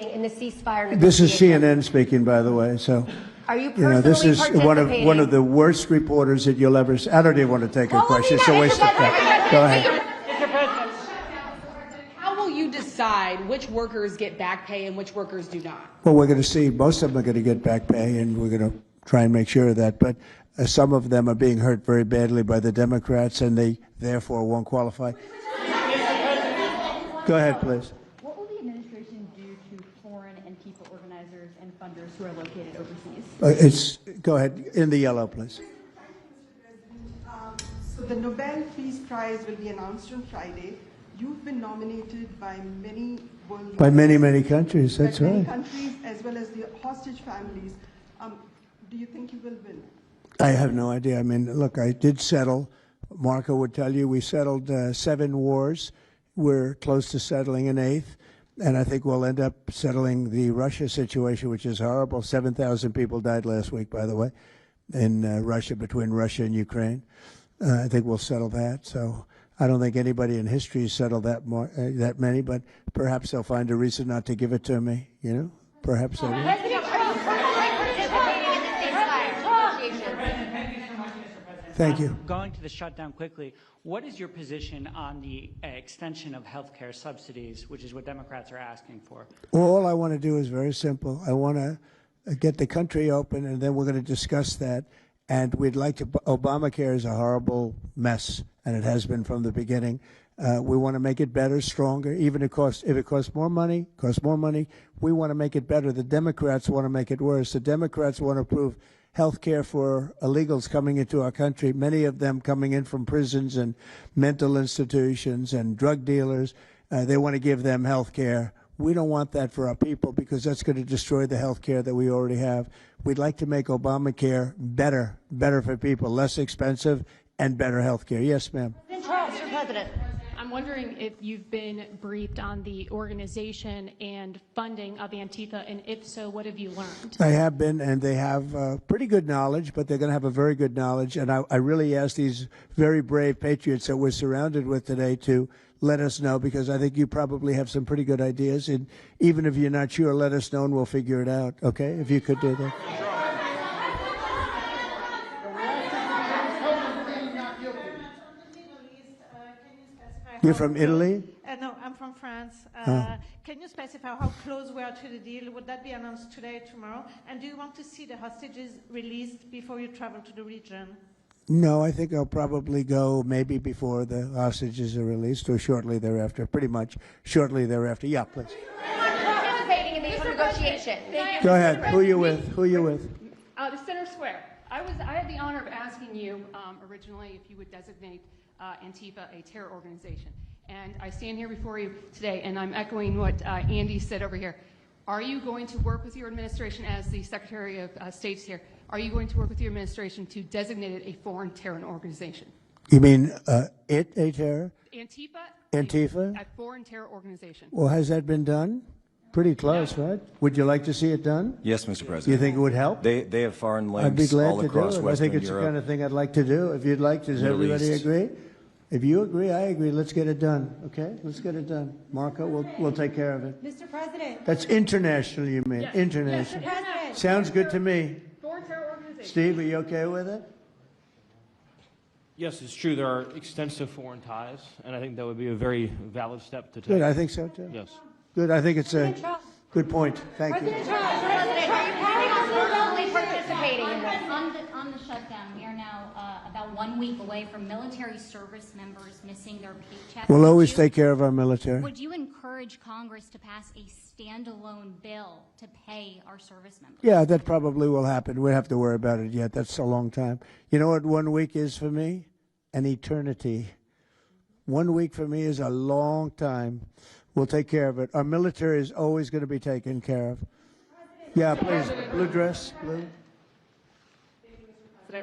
In the ceasefire This is CNN speaking, by the way. So, are you this is one of the participating? worst reporters that you'll ever see. I don't even want to take a question. It's a waste of time. Go ahead. Mr. President, how will you decide which workers get back pay and which workers do not? Well, we're going to see. Most of them are going to get back pay, and we're going to try and make sure of that. But some of them are being hurt very badly by the Democrats, and they therefore won't qualify. Go ahead, please. What will the administration do to foreign Antifa organizers and funders who are located overseas? Go ahead. In the yellow, please. So the Nobel Peace Prize will be announced on Friday. You've been nominated by many world leaders. By many, many countries. That's by right. many countries, as well as the hostage families. Do you think you will win? I have no idea. I mean, look, I did settle. Marco would tell you we settled 7 wars. We're close to settling an 8th. And I think we'll end up settling the Russia situation, which is horrible. 7,000 people died last week, by the way, in Russia, between Russia and Ukraine. I think we'll settle that. So I don't think anybody in history has settled that many, but perhaps they'll find a reason not to give it to me, you know? Perhaps they will. Thank you. Going to the shutdown quickly, what is your position on the extension of health care subsidies, which is what Democrats are asking for? Well, all I want to do is very simple. I want to get the country open, and then we're going to discuss that. And we'd like to, Obamacare is a horrible mess, and it has been from the beginning. We want to make it better, stronger, even if it costs more money, we want to make it better. The Democrats want to make it worse. The Democrats want to approve health care for illegals coming into our country, many of them coming in from prisons and mental institutions and drug dealers. They want to give them health care. We don't want that for our people because that's going to destroy the health care that we already have. We'd like to make Obamacare better for people, less expensive and better health care. Yes, ma'am. Mr. President. I'm wondering if you've been briefed on the organization and funding of Antifa, and if so, what have you learned? I have been, and they have pretty good knowledge, but they're going to have a very good knowledge. And I really ask these very brave patriots that we're surrounded with today to let us know, because I think you probably have some pretty good ideas. And even if you're not sure, let us know and we'll figure it out, okay? If you could do that. You're from Italy? No, I'm from France. Can you specify how close we are to the deal? Would that be announced today, tomorrow? And do you want to see the hostages released before you travel to the region? No, I think I'll probably go maybe before the hostages are released or shortly thereafter, pretty much shortly thereafter. Yeah, please. Participating in the negotiation. Go ahead. Who are you with? Who are you with? The Center Square. I had the honor of asking you originally if you would designate Antifa a terror organization. And I stand here before you today, and I'm echoing what Andy said over here. Are you going to work with your administration, as the Secretary of State's here, are you going to work with your administration to designate it a foreign terror organization? You mean a terror? Antifa? A foreign terror organization. Well, has that been done? Pretty close, right? Would you like to see it done? Yes, Mr. President. You think it would help? They have foreign links I'd be glad all to across do it. Western I think it's Europe. the kind of thing I'd like to do. If you'd like, does Middle everybody East. agree? If you agree, I agree. Let's get it done, okay? Let's get it done. Marco, we'll take care of it. Mr. President. That's international, you mean? Yes. International. Yes, Mr. President. Sounds good to me. Foreign terror organization. Steve, are you okay with it? Yes, it's true. There are extensive foreign ties, and I think that would be a very valid step to take. Good, I think so too. Yes. Good, I think it's a good point. Thank you. President, are you planning on formally participating in this? On the shutdown, we are now about 1 week away from military service members missing their paychecks. We'll always take care of our military. Would you encourage Congress to pass a standalone bill to pay our service members? Yeah, that probably will happen. We don't have to worry about it yet. That's a long time. You know what 1 week is for me? An eternity. 1 week for me is a long time. We'll take care of it. Our military is always going to be taken care of. Yeah, please. Blue dress. Blue.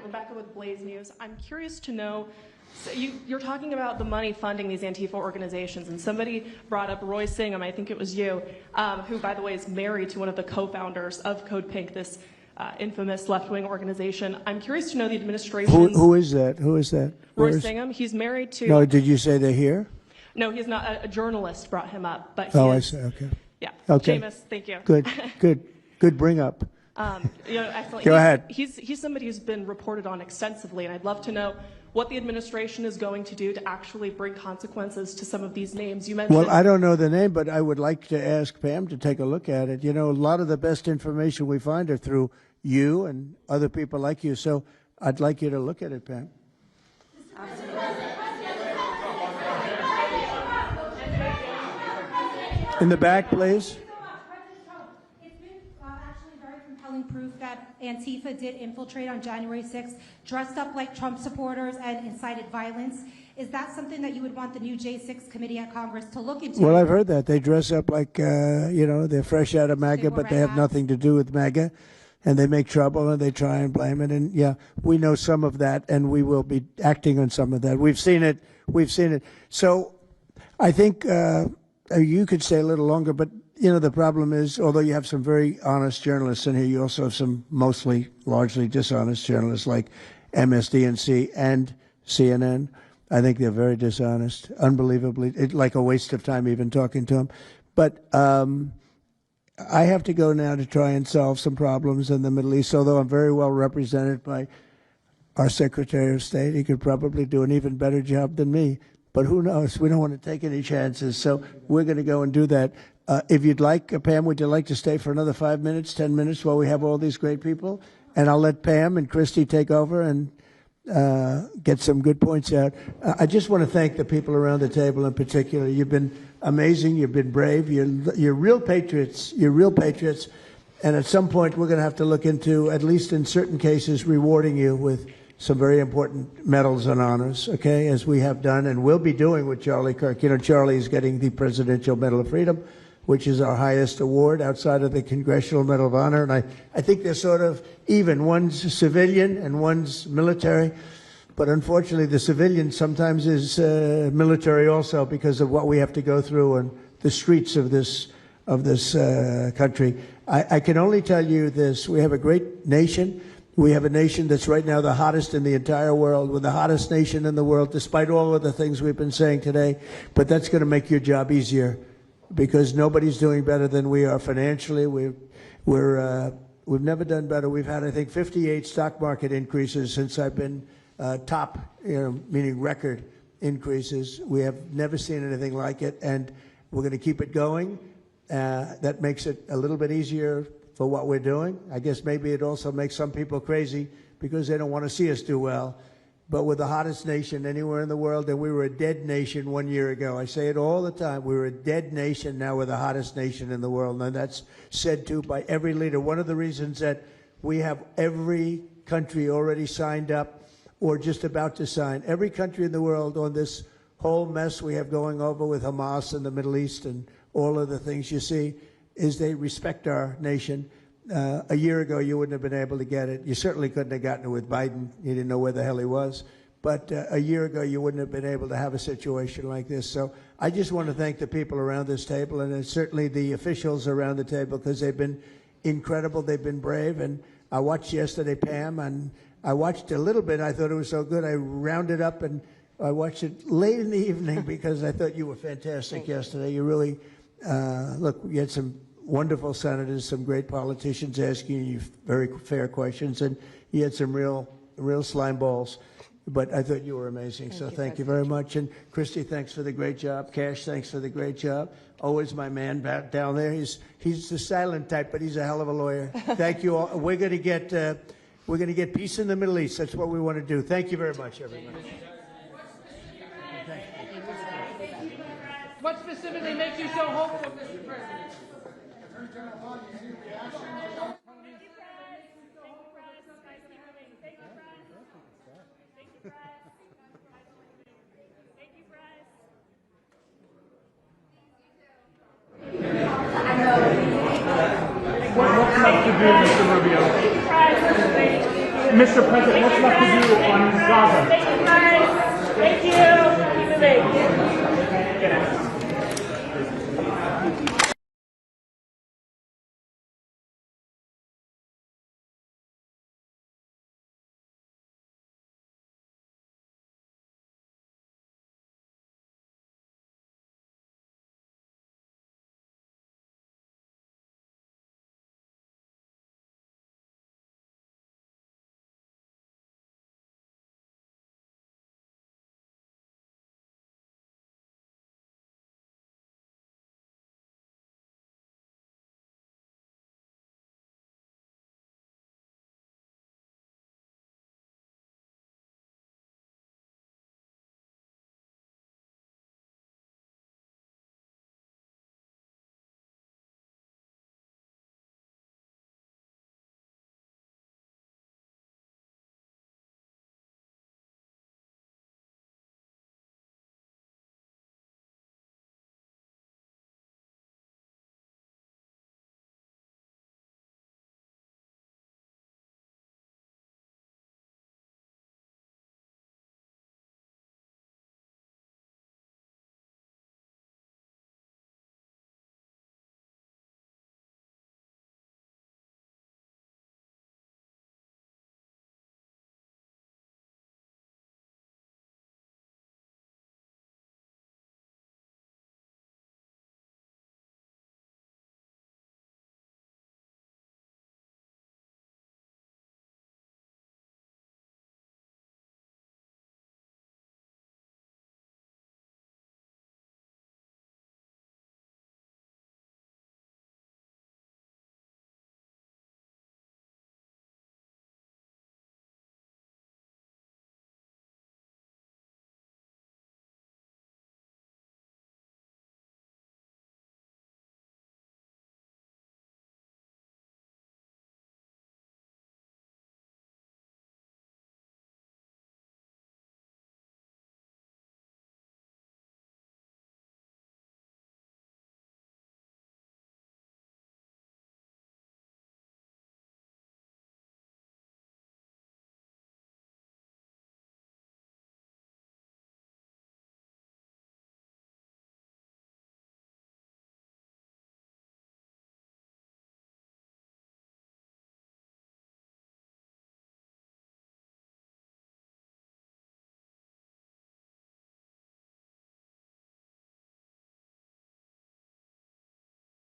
Rebecca with Blaze News. I'm curious to know, so you're talking about the money funding these Antifa organizations, and somebody brought up Roy Singham, I think it was you, who, by the way, is married to one of the co-founders of Code Pink, this infamous left-wing organization. I'm curious to know the administration. Who is that? Who is that? Roy Singham. He's married to. No, did you say they're here? No, he's not. A journalist brought him up, but Oh, I is, see. Okay. Yeah. Okay. Seamus, thank you. Good bring up. Excellent. Go ahead. He's somebody who's been reported on extensively, and I'd love to know what the administration is going to do to actually bring consequences to some of these names. You mentioned. Well, I don't know the name, but I would like to ask Pam to take a look at it. You know, a lot of the best information we find are through you and other people like you. So I'd like you to look at it, Pam. In the back, please. Proof that Antifa did infiltrate on January 6th, dressed up like Trump supporters and incited violence. Is that something that you would want the new J6 committee at Congress to look into? Well, I've heard that. They dress up like, they're fresh out of MAGA, but they have nothing to do with MAGA. And they make trouble and they try and blame it. And, yeah, we know some of that, and we will be acting on some of that. We've seen it. So I think you could stay a little longer, but you know, the problem is, although you have some very honest journalists in here, you also have some largely dishonest journalists like MSDNC and CNN. I think they're very dishonest, unbelievably. It's like a waste of time even talking to them. But I have to go now to try and solve some problems in the Middle East, although I'm very well represented by our Secretary of State. He could probably do an even better job than me. But who knows? We don't want to take any chances. So we're going to go and do that. If you'd like, Pam, would you like to stay for another 5 minutes, 10 minutes while we have all these great people? And I'll let Pam and Christy take over and get some good points out. I just want to thank the people around the table in particular. You've been amazing. You've been brave. You're real patriots. You're real patriots. And at some point, we're going to have to look into, at least in certain cases, rewarding you with some very important medals and honors, okay, as we have done and will be doing with Charlie Kirk. You know, Charlie is getting the Presidential Medal of Freedom, which is our highest award outside of the Congressional Medal of Honor. And I think they're sort of even. One's civilian and one's military. But unfortunately, the civilian sometimes is military also because of what we have to go through on the streets of this country. I can only tell you this. We have a great nation. We have a nation that's right now the hottest in the entire world. We're the hottest nation in the world, despite all of the things we've been saying today. But that's going to make your job easier because nobody's doing better than we are financially. We've never done better. We've had, I think, 58 stock market increases since I've been top, meaning record increases. We have never seen anything like it, and we're going to keep it going. That makes it a little bit easier for what we're doing. I guess maybe it also makes some people crazy because they don't want to see us do well. But we're the hottest nation anywhere in the world, and we were a dead nation 1 year ago. I say it all the time. We were a dead nation. Now we're the hottest nation in the world, and that's said to by every leader. One of the reasons that we have every country already signed up or just about to sign, every country in the world on this whole mess we have going over with Hamas in the Middle East and all of the things you see, is they respect our nation. A year ago, you wouldn't have been able to get it. You certainly couldn't have gotten it with Biden. You didn't know where the hell he was. But a year ago, you wouldn't have been able to have a situation like this. So I just want to thank the people around this table and certainly the officials around the table because they've been incredible. They've been brave. And I watched yesterday, Pam, and I watched a little bit. I thought it was so good. I rounded up and I watched it late in the evening because I thought you were fantastic yesterday. You really, look, you had some wonderful senators, some great politicians asking you very fair questions, and you had some real slime balls. But I thought you were amazing, so thank you very much. And Christy, thanks for the great job. Cash, thanks for the great job. Always my man back down there. He's the silent type, but he's a hell of a lawyer. Thank you all. We're going to get peace in the Middle East. That's what we want to do. Thank you very much, everyone. What specifically makes you so hopeful, Mr. President? What's left to do, Mr. Rubio? Mr. President, what's left to do on Gaza? Thank you, guys. Thank you. Keep it moving.